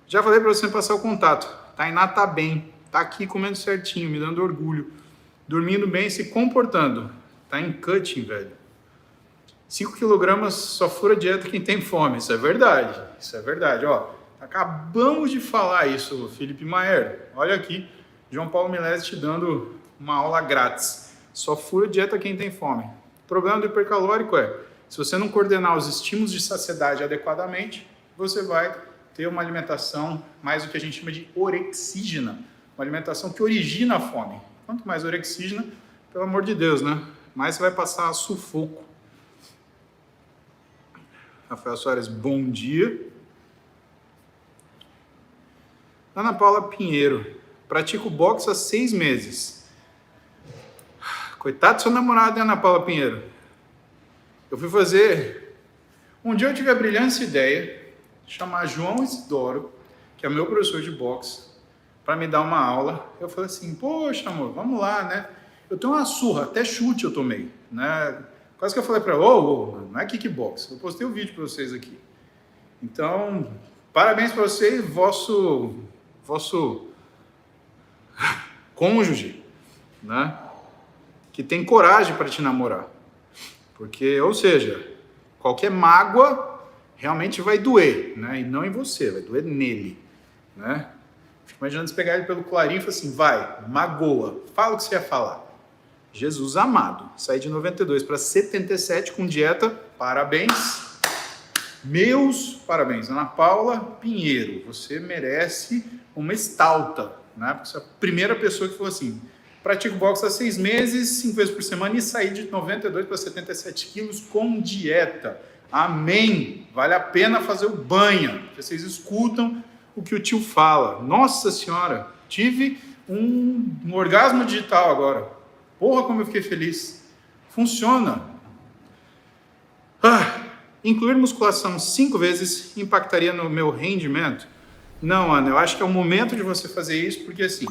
Já falei para você passar o contato. Tainá tá bem, tá aqui comendo certinho, me dando orgulho, dormindo bem, se comportando. Tá em cutting, velho. 5 kg só fura dieta quem tem fome. Isso é verdade. Isso é verdade. Ó, acabamos de falar isso, Felipe Maier. Olha aqui, João Paulo Milese te dando uma aula grátis. Só fura dieta quem tem fome. O problema do hipercalórico é, se você não coordenar os estímulos de saciedade adequadamente, você vai ter uma alimentação mais o que a gente chama de orexígena. Uma alimentação que origina a fome. Quanto mais orexígena, pelo amor de Deus, né? Mais você vai passar sufoco. Rafael Soares, bom dia. Ana Paula Pinheiro, pratico boxe há 6 meses. Coitado do seu namorado, né, Ana Paula Pinheiro? Eu fui fazer... Um dia eu tive a brilhante ideia de chamar João Isidoro, que é meu professor de boxe, para me dar uma aula. Eu falei assim, poxa, amor, vamos lá, né? Eu tenho uma surra, até chute eu tomei, né? Quase que eu falei para ela, não é kickbox. Eu postei o vídeo para vocês aqui. Então, parabéns para você e vosso cônjuge, né? Que tem coragem para te namorar. Porque, ou seja, qualquer mágoa realmente vai doer, né? E não em você, vai doer nele, né? Fico imaginando você pegar ele pelo clarinho e falar assim, vai, magoa, fala o que você ia falar. Jesus amado, saí de 92 para 77 com dieta, parabéns, meus parabéns. Ana Paula Pinheiro, você merece uma estalta, né? Porque você é a primeira pessoa que falou assim, pratico boxe há 6 meses, 5 vezes por semana e saí de 92 para 77 quilos com dieta. Amém. Vale a pena fazer o banho. Vocês escutam o que o tio fala. Nossa Senhora, tive um orgasmo digital agora. Porra, como eu fiquei feliz. Funciona. Incluir musculação 5 vezes impactaria no meu rendimento? Não, Ana, eu acho que é o momento de você fazer isso, porque assim,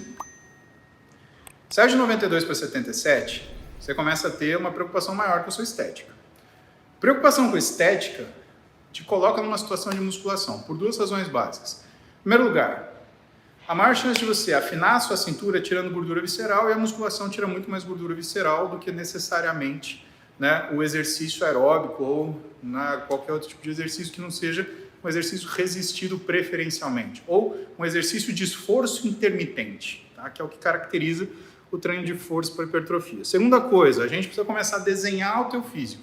sai de 92 para 77, você começa a ter uma preocupação maior com a sua estética. Preocupação com estética te coloca numa situação de musculação, por 2 razões básicas. Em primeiro lugar, a maior chance de você afinar a sua cintura tirando gordura visceral, e a musculação tira muito mais gordura visceral do que necessariamente, né, o exercício aeróbico ou qualquer outro tipo de exercício que não seja um exercício resistido preferencialmente, ou um exercício de esforço intermitente, tá? Que é o que caracteriza o treino de força para hipertrofia. Segunda coisa, a gente precisa começar a desenhar o teu físico.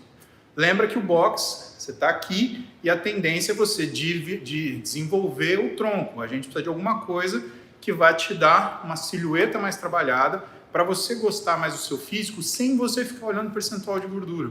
Lembra que o box, você está aqui e a tendência é você de desenvolver o tronco. A gente precisa de alguma coisa que vai te dar uma silhueta mais trabalhada para você gostar mais do seu físico sem você ficar olhando o percentual de gordura.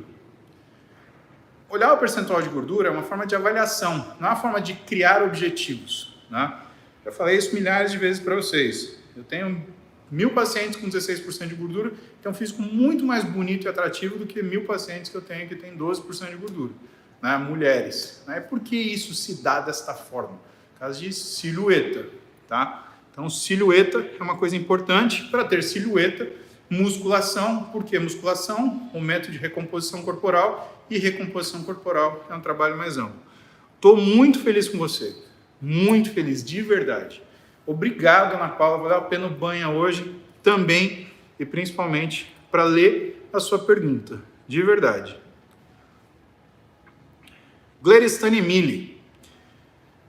Olhar o percentual de gordura é uma forma de avaliação, não é uma forma de criar objetivos, né? Já falei isso milhares de vezes para vocês. Eu tenho 1.000 pacientes com 16% de gordura, que é um físico muito mais bonito e atrativo do que 1.000 pacientes que eu tenho que tem 12% de gordura, né? Mulheres. Né? Por que isso se dá desta forma? Por causa de silhueta, tá? Então, silhueta é uma coisa importante. Para ter silhueta, musculação. Por que musculação? Um método de recomposição corporal, e recomposição corporal é um trabalho mais amplo. Estou muito feliz com você, muito feliz, de verdade. Obrigado, Ana Paula, valeu a pena o banho hoje também, e principalmente para ler a sua pergunta, de verdade. Gleristane Mille.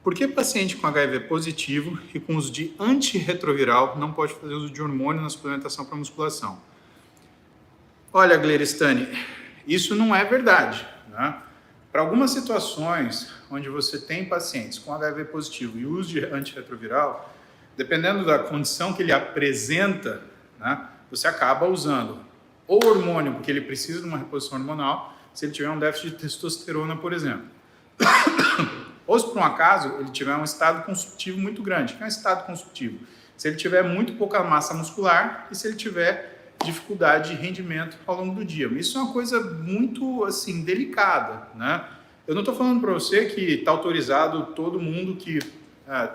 Por que paciente com HIV positivo e com uso de antirretroviral não pode fazer uso de hormônio na suplementação para musculação? Olha, Gleristane, isso não é verdade, né? Para algumas situações onde você tem pacientes com HIV positivo e uso de antirretroviral, dependendo da condição que ele apresenta, né, você acaba usando ou hormônio, porque ele precisa de uma reposição hormonal, se ele tiver um déficit de testosterona, por exemplo. Ou se por um acaso ele tiver um estado consultivo muito grande. O que é um estado consultivo? Se ele tiver muito pouca massa muscular e se ele tiver dificuldade de rendimento ao longo do dia. Isso é uma coisa muito, assim, delicada, né? Eu não estou falando para você que está autorizado todo mundo que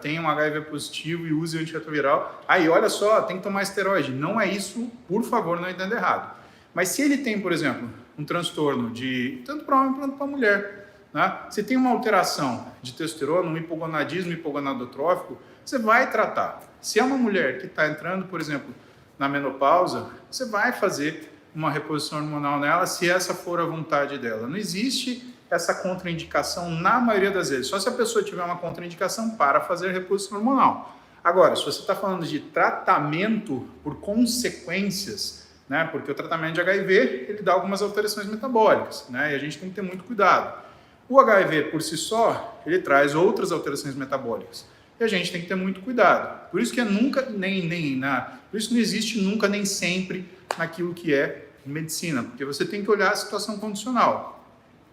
tem um HIV positivo e use antirretroviral. Aí, olha só, tem que tomar esteroide. Não é isso, por favor, não entenda errado. Mas se ele tem, por exemplo, um transtorno de tanto para homem quanto para mulher, né? Se tem uma alteração de testosterona, um hipogonadismo hipogonadotrófico, você vai tratar. Se é uma mulher que está entrando, por exemplo, na menopausa, você vai fazer uma reposição hormonal nela, se essa for a vontade dela. Não existe essa contraindicação na maioria das vezes. Só se a pessoa tiver uma contraindicação para fazer reposição hormonal. Agora, se você está falando de tratamento por consequências, né, porque o tratamento de HIV, ele dá algumas alterações metabólicas, né, e a gente tem que ter muito cuidado. O HIV, por si só, ele traz outras alterações metabólicas. E a gente tem que ter muito cuidado. Por isso que é nunca, por isso não existe nunca nem sempre naquilo que é medicina, porque você tem que olhar a situação condicional.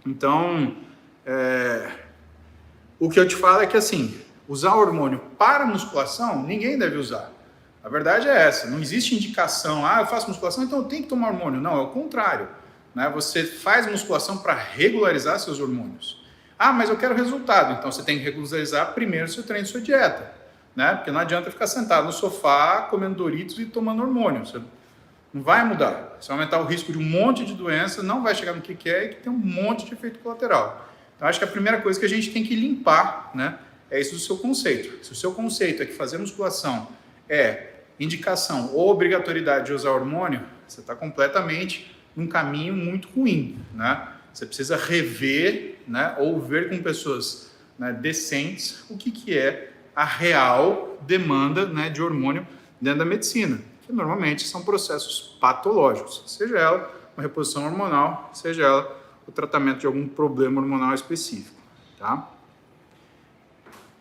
Então, o que eu te falo é que, assim, usar hormônio para musculação, ninguém deve usar. A verdade é essa, não existe indicação, eu faço musculação, então eu tenho que tomar hormônio. Não, é o contrário, né? Você faz musculação para regularizar seus hormônios. Mas eu quero resultado. Então, você tem que regularizar primeiro seu treino e sua dieta, né? Porque não adianta ficar sentado no sofá, comendo Doritos e tomando hormônio. Você não vai mudar. Você vai aumentar o risco de um monte de doença, não vai chegar no que quer e que tem um monte de efeito colateral. Então, acho que a primeira coisa que a gente tem que limpar, né, é isso do seu conceito. Se o seu conceito é que fazer musculação é indicação ou obrigatoriedade de usar hormônio, você está completamente num caminho muito ruim, né? Você precisa rever, né, ou ver com pessoas, né, decentes o que é a real demanda, né, de hormônio dentro da medicina, que normalmente são processos patológicos, seja ela uma reposição hormonal, seja ela o tratamento de algum problema hormonal específico. Tá?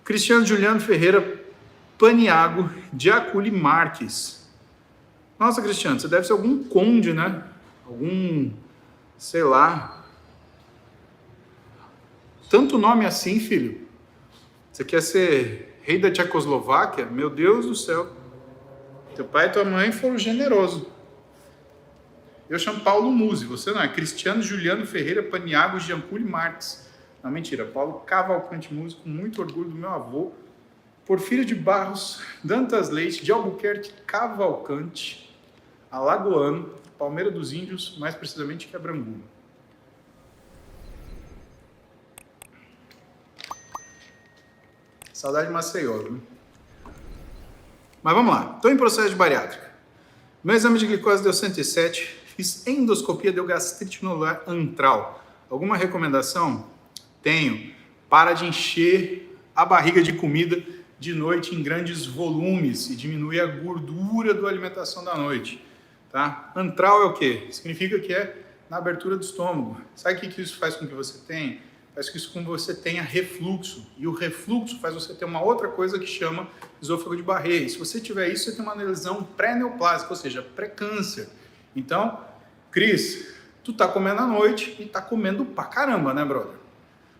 Cristiano Juliano Ferreira Paniago de Aculi Marques. Nossa, Cristiano, você deve ser algum conde, né? Algum, sei lá, Tanto nome assim, filho. Você quer ser rei da Tchecoslováquia? Meu Deus do céu. Teu pai e tua mãe foram generosos. Eu chamo Paulo Musi, você não é. Cristiano Juliano Ferreira Paniago Gianculi Marques. Não, mentira. Paulo Cavalcante Musi, com muito orgulho do meu avô. Porfírio de Barros, Dantas Leite, de Albuquerque Cavalcante, alagoano, Palmeira dos Índios, mais precisamente Quebranguba. Saudade de Maceió, viu? Mas vamos lá. Estou em processo de bariátrica. Meu exame de glicose deu 107. Fiz endoscopia, deu gastrite nodular antral. Alguma recomendação? Tenho. Para de encher a barriga de comida de noite em grandes volumes e diminui a gordura da alimentação da noite. Tá? Antral é o quê? Significa que é na abertura do estômago. Sabe o que isso faz com que você tenha? Faz com que você tenha refluxo. E o refluxo faz você ter uma outra coisa que chama esôfago de Barré. E se você tiver isso, você tem uma lesão pré-neoplásica, ou seja, pré-câncer. Então, Cris, tu tá comendo à noite e tá comendo pra caramba, né, brother?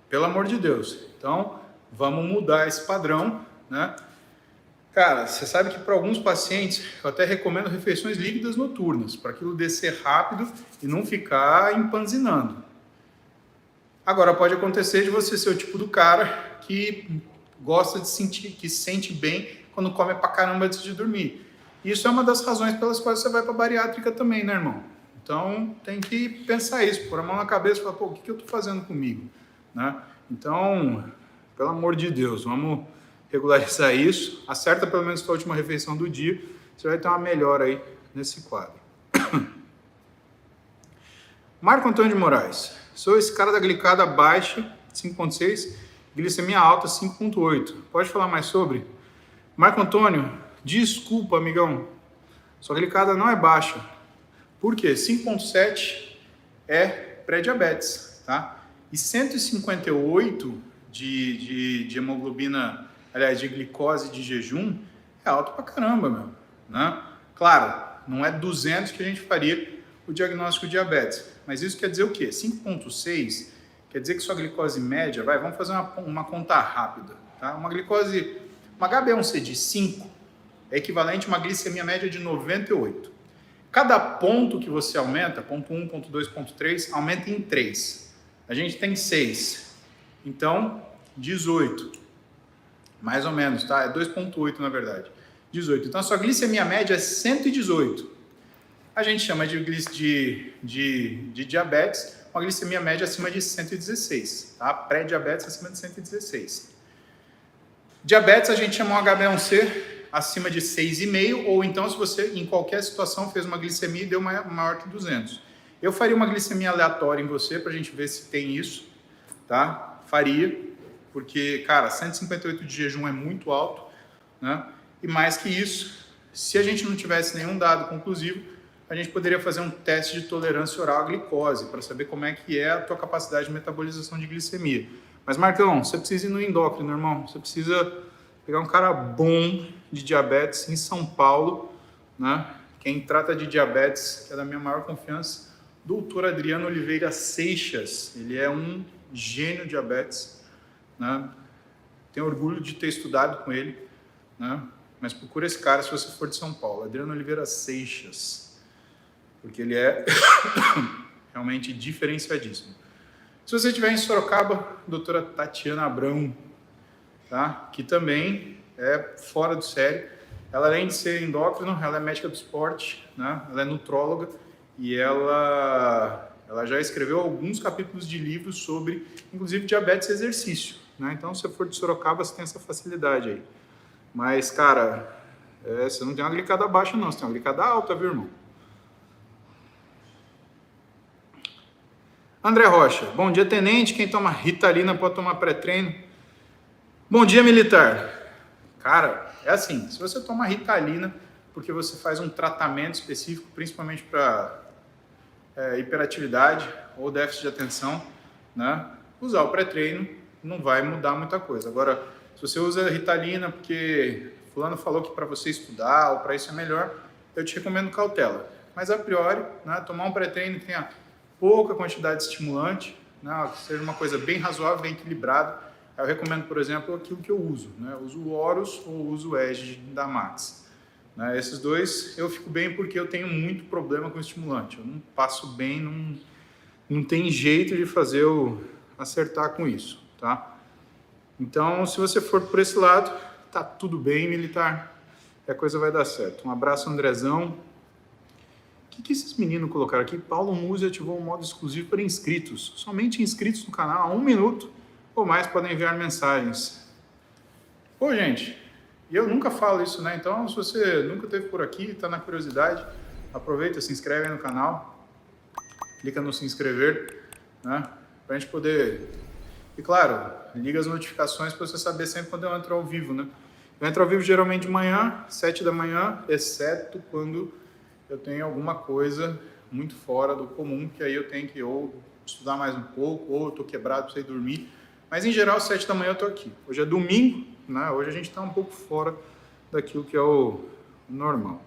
Pelo amor de Deus. Então, vamos mudar esse padrão, né? Cara, você sabe que para alguns pacientes eu até recomendo refeições líquidas noturnas, para aquilo descer rápido e não ficar empanzinando. Agora, pode acontecer de você ser o tipo do cara que gosta de sentir, que sente bem quando come pra caramba antes de dormir. Isso é uma das razões pelas quais você vai pra bariátrica também, né, irmão? Então, tem que pensar isso, pôr a mão na cabeça e falar, pô, o que eu tô fazendo comigo? Né? Então, pelo amor de Deus, vamos regularizar isso. Acerta pelo menos a última refeição do dia, você vai ter uma melhora aí nesse quadro. Marco Antônio de Moraes. Sou esse cara da glicada baixa, 5.6, glicemia alta, 5.8. Pode falar mais sobre? Marco Antônio, desculpa, amigão. Sua glicada não é baixa. Por quê? 5.7 é pré-diabetes, tá? E 158 de hemoglobina, aliás, de glicose de jejum, é alto pra caramba, meu. Né? Claro, não é 200 que a gente faria o diagnóstico de diabetes. Mas isso quer dizer o quê? 5.6 quer dizer que sua glicose média, vamos fazer uma conta rápida, tá? Uma HbA1c de 5 é equivalente a uma glicemia média de 98. Cada ponto que você aumenta, ponto 1, ponto 2, ponto 3, aumenta em 3. A gente tem 6. Então, 18. Mais ou menos, tá? É 2.8 na verdade. 18. Então, a sua glicemia média é 118. A gente chama de diabetes, uma glicemia média acima de 116, tá? Pré-diabetes acima de 116. Diabetes a gente chama um HbA1c acima de 6,5, ou então se você em qualquer situação fez uma glicemia e deu maior que 200. Eu faria uma glicemia aleatória em você pra gente ver se tem isso, tá? Faria, porque, cara, 158 de jejum é muito alto, né? E mais que isso, se a gente não tivesse nenhum dado conclusivo, a gente poderia fazer um teste de tolerância oral à glicose para saber como é que é a tua capacidade de metabolização de glicemia. Mas, Marcão, você precisa ir no endócrino, irmão. Você precisa pegar um cara bom de diabetes em São Paulo, né? Quem trata de diabetes, que é da minha maior confiança, Dr. Adriano Oliveira Seixas. Ele é um gênio de diabetes, né? Tenho orgulho de ter estudado com ele, né? Mas procura esse cara se você for de São Paulo, Adriano Oliveira Seixas. Porque ele é realmente diferenciadíssimo. Se você estiver em Sorocaba, doutora Tatiana Abrão, tá? Que também é fora do sério. Ela, além de ser endócrino, ela é médica do esporte, né? Ela é nutróloga e ela já escreveu alguns capítulos de livros sobre, inclusive, diabetes e exercício, né? Então, se você for de Sorocaba, você tem essa facilidade aí. Mas, cara, você não tem uma glicada baixa, não. Você tem uma glicada alta, viu, irmão? André Rocha, bom dia, tenente. Quem toma Ritalina pode tomar pré-treino? Bom dia, militar. Cara, é assim, se você toma Ritalina porque você faz um tratamento específico, principalmente para hiperatividade ou déficit de atenção, né? Usar o pré-treino não vai mudar muita coisa. Agora, se você usa Ritalina porque fulano falou que para você estudar ou para isso é melhor, eu te recomendo cautela. Mas a priori, né, tomar um pré-treino que tenha pouca quantidade de estimulante, né, que seja uma coisa bem razoável, bem equilibrada. Eu recomendo, por exemplo, aquilo que eu uso. Né? Eu uso o Horus ou uso o Edge da Max. Né? Esses dois eu fico bem porque eu tenho muito problema com estimulante. Eu não passo bem, não tem jeito de fazer eu acertar com isso. Tá? Então, se você for por esse lado, tá tudo bem, militar. A coisa vai dar certo. Um abraço, Andrezão. O que esses meninos colocaram aqui? Paulo Musi ativou um modo exclusivo para inscritos. Somente inscritos no canal há 1 minuto ou mais podem enviar mensagens. Pô, gente, e eu nunca falo isso, né? Então, se você nunca esteve por aqui, está na curiosidade, aproveita, se inscreve aí no canal, clica no se inscrever, né? Para a gente poder... E claro, liga as notificações para você saber sempre quando eu entro ao vivo, né? Eu entro ao vivo geralmente de manhã, 7 da manhã, exceto quando eu tenho alguma coisa muito fora do comum, que aí eu tenho que ou estudar mais um pouco, ou eu estou quebrado para ir dormir. Mas em geral, 7 da manhã eu estou aqui. Hoje é domingo, né? Hoje a gente está um pouco fora daquilo que é o normal.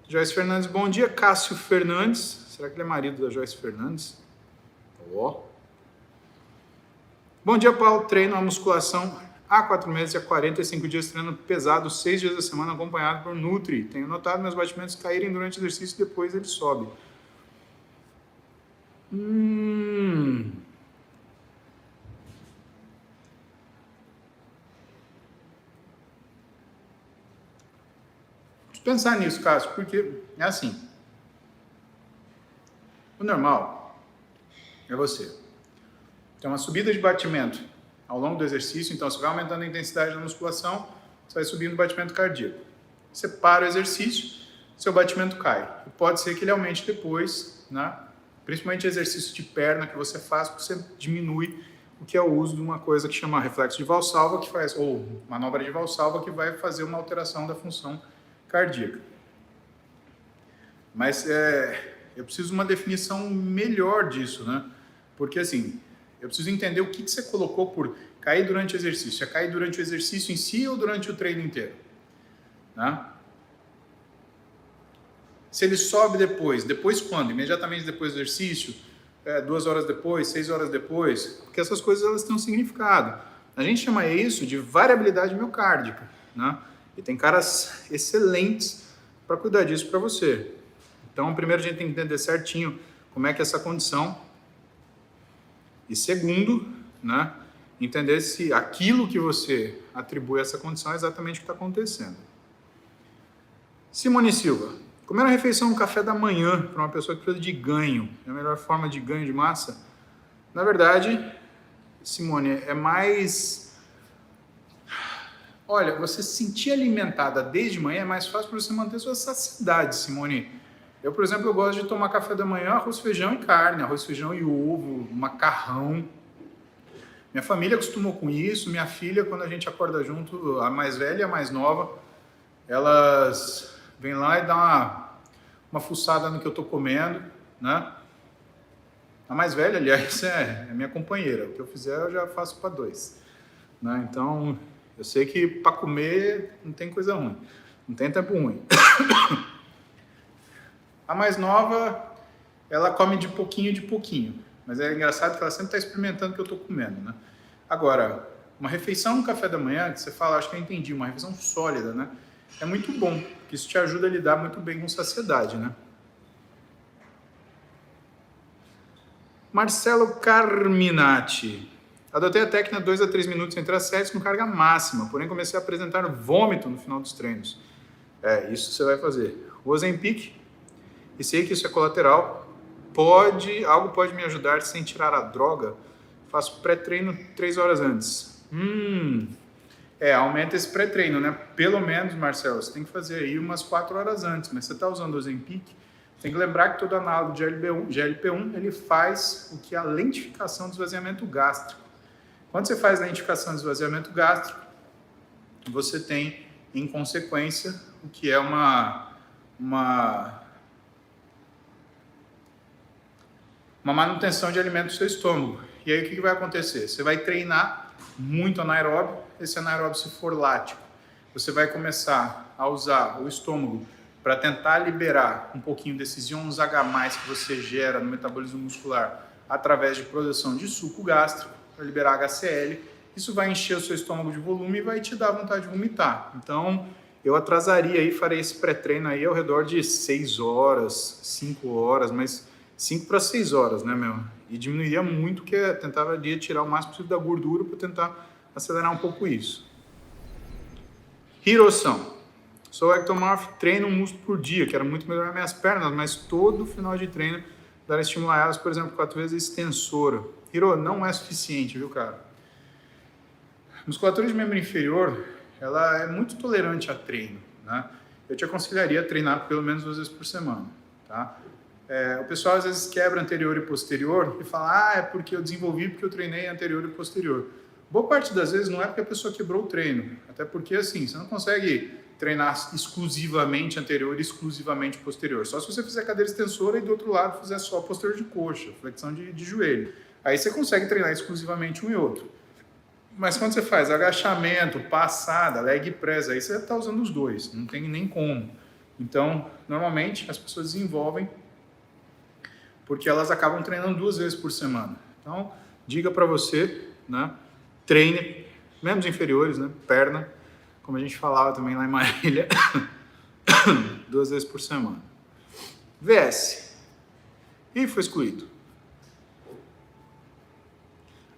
Joyce Fernandes, bom dia. Cássio Fernandes, será que ele é marido da Joyce Fernandes? Ó. Bom dia, Paulo. Treino a musculação há 4 meses e há 45 dias, treinando pesado 6 dias da semana, acompanhado por Nutri. Tenho notado meus batimentos caírem durante o exercício e depois ele sobe. Vamos pensar nisso, Cássio, porque é assim. O normal é você tem uma subida de batimento ao longo do exercício, então você vai aumentando a intensidade da musculação, você vai subindo o batimento cardíaco. Você para o exercício, seu batimento cai. E pode ser que ele aumente depois, né? Principalmente exercício de perna que você faz, porque você diminui o que é o uso de uma coisa que chama reflexo de Valsalva, que faz, ou manobra de Valsalva, que vai fazer uma alteração da função cardíaca. Mas eu preciso de uma definição melhor disso, né? Porque assim, eu preciso entender o que você colocou por cair durante o exercício. É cair durante o exercício em si ou durante o treino inteiro? Né? Se ele sobe depois quando? Imediatamente depois do exercício? 2 horas depois? 6 horas depois? Porque essas coisas elas têm um significado. A gente chama isso de variabilidade miocárdica. Né? E tem caras excelentes para cuidar disso para você. Então, primeiro a gente tem que entender certinho como é que é essa condição. E segundo, né, entender se aquilo que você atribui a essa condição é exatamente o que está acontecendo. Simone Silva, comer uma refeição no café da manhã para uma pessoa que precisa de ganho é a melhor forma de ganho de massa? Na verdade, Simone, é mais... Olha, você se sentir alimentada desde manhã é mais fácil para você manter sua saciedade, Simone. Eu, por exemplo, eu gosto de tomar café da manhã, arroz, feijão e carne, arroz, feijão e ovo, macarrão. Minha família acostumou com isso, minha filha, quando a gente acorda junto, a mais velha e a mais nova, elas vêm lá e dão uma fuçada no que eu estou comendo, né? A mais velha, aliás, é minha companheira. O que eu fizer, eu já faço para 2. Né? Então, eu sei que para comer não tem coisa ruim, não tem tempo ruim. A mais nova, ela come de pouquinho, mas é engraçado que ela sempre está experimentando o que eu estou comendo, né? Agora, uma refeição no café da manhã, que você fala, acho que eu entendi, uma refeição sólida, né? É muito bom, porque isso te ajuda a lidar muito bem com saciedade, né? Marcelo Carminati. Adotei a técnica 2 a 3 minutos entre as séries com carga máxima, porém comecei a apresentar vômito no final dos treinos. Isso você vai fazer. O Ozempic, e sei que isso é colateral, algo pode me ajudar sem tirar a droga. Faço pré-treino 3 horas antes. Aumenta esse pré-treino, né? Pelo menos, Marcelo, você tem que fazer aí umas 4 horas antes, mas você está usando o Ozempic, tem que lembrar que todo análogo de GLP-1, ele faz o que é a lentificação do esvaziamento gástrico. Quando você faz lentificação do esvaziamento gástrico, você tem, em consequência, o que é uma manutenção de alimento no seu estômago. E aí o que vai acontecer? Você vai treinar muito anaeróbio, esse anaeróbio se for lático, você vai começar a usar o estômago para tentar liberar um pouquinho desses íons H+, que você gera no metabolismo muscular através de produção de suco gástrico, para liberar HCl. Isso vai encher o seu estômago de volume e vai te dar vontade de vomitar. Então, eu atrasaria aí, farei esse pré-treino aí ao redor de 6 horas, 5 horas, mas 5 para 6 horas, né, meu? E diminuiria muito, que tentaria tirar o máximo possível da gordura para tentar acelerar um pouco isso. Hirosan. Sou ectomorfo, treino um músculo por dia, quero muito melhorar minhas pernas, mas todo final de treino dar estimular elas, por exemplo, 4 vezes a extensora. Hiro, não é suficiente, viu, cara? A musculatura de membro inferior, ela é muito tolerante a treino, né? Eu te aconselharia a treinar pelo menos 2 vezes por semana, tá? O pessoal às vezes quebra anterior e posterior e fala, é porque eu desenvolvi porque eu treinei anterior e posterior. Boa parte das vezes não é porque a pessoa quebrou o treino, até porque assim, você não consegue treinar exclusivamente anterior e exclusivamente posterior. Só se você fizer cadeira extensora e do outro lado fizer só posterior de coxa, flexão de joelho. Aí você consegue treinar exclusivamente um e outro. Mas quando você faz agachamento, passada, leg press, aí você está usando os dois, não tem nem como. Então, normalmente as pessoas desenvolvem porque elas acabam treinando 2 vezes por semana. Então, diga para você, né, treine membros inferiores, né, perna, como a gente falava também lá em Marília, 2 vezes por semana. VS. E foi excluído.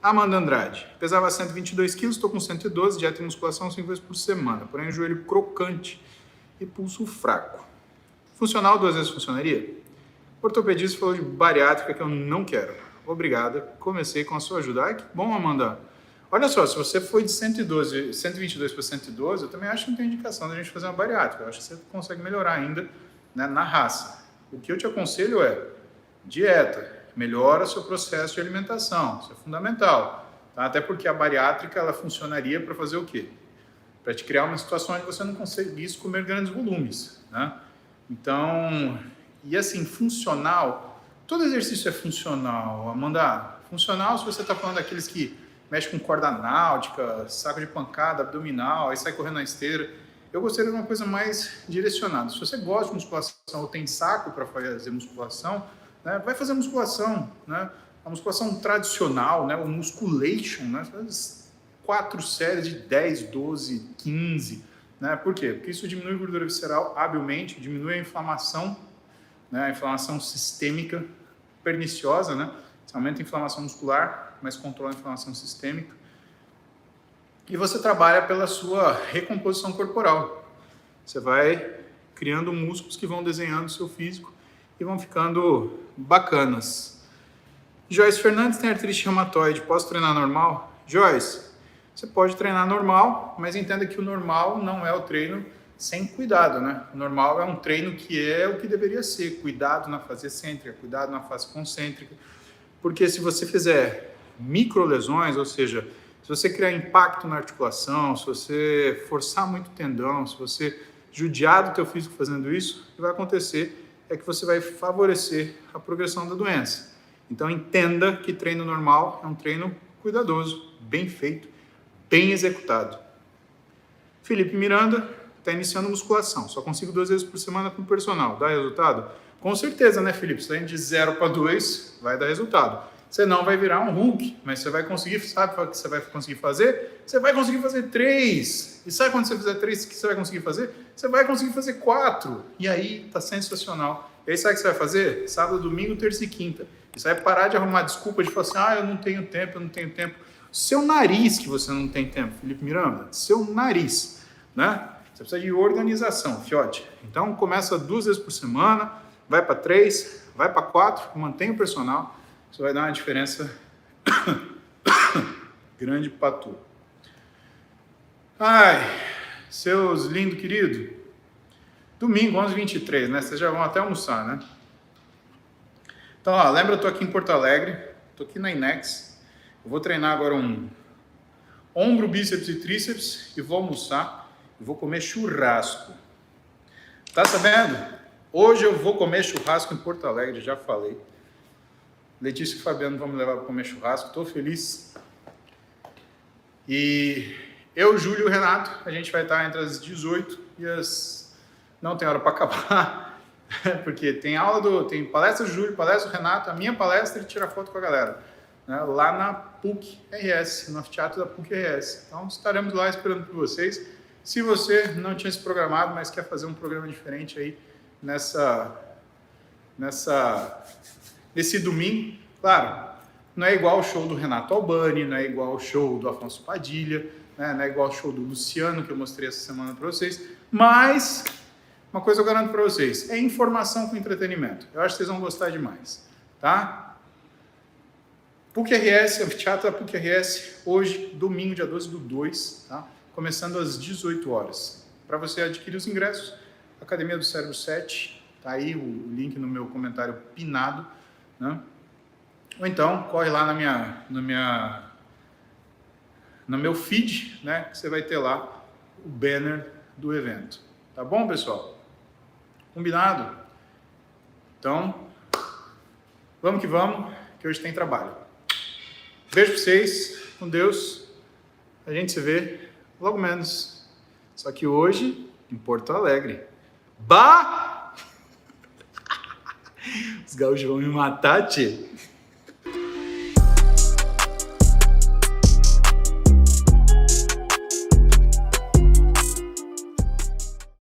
Amanda Andrade. Pesava 122 quilos, estou com 112, dieta e musculação 5 vezes por semana. Porém, joelho crocante e pulso fraco. Funcional 2 vezes funcionaria? Ortopedista falou de bariátrica que eu não quero. Obrigada. Comecei com a sua ajuda. Ai, que bom, Amanda. Olha só, se você foi de 122 para 112, eu também acho que não tem indicação da gente fazer uma bariátrica. Eu acho que você consegue melhorar ainda, né, na raça. O que eu te aconselho é dieta, melhora seu processo de alimentação, isso é fundamental. Tá? Até porque a bariátrica ela funcionaria para fazer o quê? Para te criar uma situação onde você não conseguisse comer grandes volumes. Né? Então, e assim, funcional, todo exercício é funcional, Amanda. Funcional se você está falando daqueles que mexe com corda náutica, saco de pancada, abdominal, aí sai correndo na esteira. Eu gostaria de uma coisa mais direcionada. Se você gosta de musculação ou tem saco para fazer musculação, né, vai fazer musculação, né? A musculação tradicional, né, o musculation, né, 4 séries de 10, 12, 15. Né? Por quê? Porque isso diminui a gordura visceral habilmente, diminui a inflamação, né, a inflamação sistêmica perniciosa, né? Você aumenta a inflamação muscular, mas controla a inflamação sistêmica. E você trabalha pela sua recomposição corporal. Você vai criando músculos que vão desenhando o seu físico e vão ficando bacanas. Joyce Fernandes tem artrite reumatoide. Posso treinar normal? Joyce, você pode treinar normal, mas entenda que o normal não é o treino sem cuidado, né? O normal é um treino que é o que deveria ser. Cuidado na fase excêntrica, cuidado na fase concêntrica. Porque se você fizer microlesões, ou seja, se você criar impacto na articulação, se você forçar muito o tendão, se você judiar do teu físico fazendo isso, o que vai acontecer é que você vai favorecer a progressão da doença. Então entenda que treino normal é um treino cuidadoso, bem feito, bem executado. Felipe Miranda está iniciando musculação, só consigo 2 vezes por semana com o personal, dá resultado? Com certeza, né, Felipe? Você está indo de 0 para 2, vai dar resultado. Você não vai virar um Hulk, mas você vai conseguir, sabe o que você vai conseguir fazer? Você vai conseguir fazer 3. E sabe quando você fizer 3, o que você vai conseguir fazer? Você vai conseguir fazer 4. E aí, tá sensacional. E aí, sabe o que você vai fazer? Sábado, domingo, terça e quinta. E você vai parar de arrumar desculpa de falar assim, eu não tenho tempo, eu não tenho tempo. Seu nariz que você não tem tempo, Felipe Miranda. Seu nariz, né? Você precisa de organização, fiote. Então, começa 2 vezes por semana, vai para 3, vai para 4, mantém o personal. Isso vai dar uma diferença grande para tu. Ai, seus lindos queridos. Domingo, 11h23, né? Vocês já vão até almoçar, né? Então, ó, lembra, eu tô aqui em Porto Alegre, tô aqui na Inex. Eu vou treinar agora um ombro, bíceps e tríceps e vou almoçar. E vou comer churrasco. Tá sabendo? Hoje eu vou comer churrasco em Porto Alegre, já falei. Letícia e Fabiano vão me levar para comer churrasco, estou feliz. E eu, Júlio e o Renato, a gente vai estar entre as 18 e as não tem hora para acabar, porque tem tem palestra do Júlio, palestra do Renato, a minha palestra e tirar foto com a galera, né, lá na PUC-RS, no anfiteatro da PUC-RS. Então estaremos lá esperando por vocês. Se você não tinha se programado, mas quer fazer um programa diferente aí nesse domingo, claro, não é igual ao show do Renato Albani, não é igual ao show do Afonso Padilha, né, não é igual ao show do Luciano, que eu mostrei essa semana para vocês, mas uma coisa eu garanto para vocês, é informação com entretenimento. Eu acho que vocês vão gostar demais, tá? PUC-RS, anfiteatro da PUC-RS, hoje, domingo, dia 12/2, tá? Começando às 18 horas. Para você adquirir os ingressos, Academia do Cérebro 7, tá aí o link no meu comentário pinado, né? Ou então, corre lá no meu feed, né? Que você vai ter lá o banner do evento. Tá bom, pessoal? Combinado? Então, vamos que vamos, que hoje tem trabalho. Beijo pra vocês, com Deus. A gente se vê logo menos. Só que hoje, em Porto Alegre. Bah! Os gaúchos vão me matar, tchê.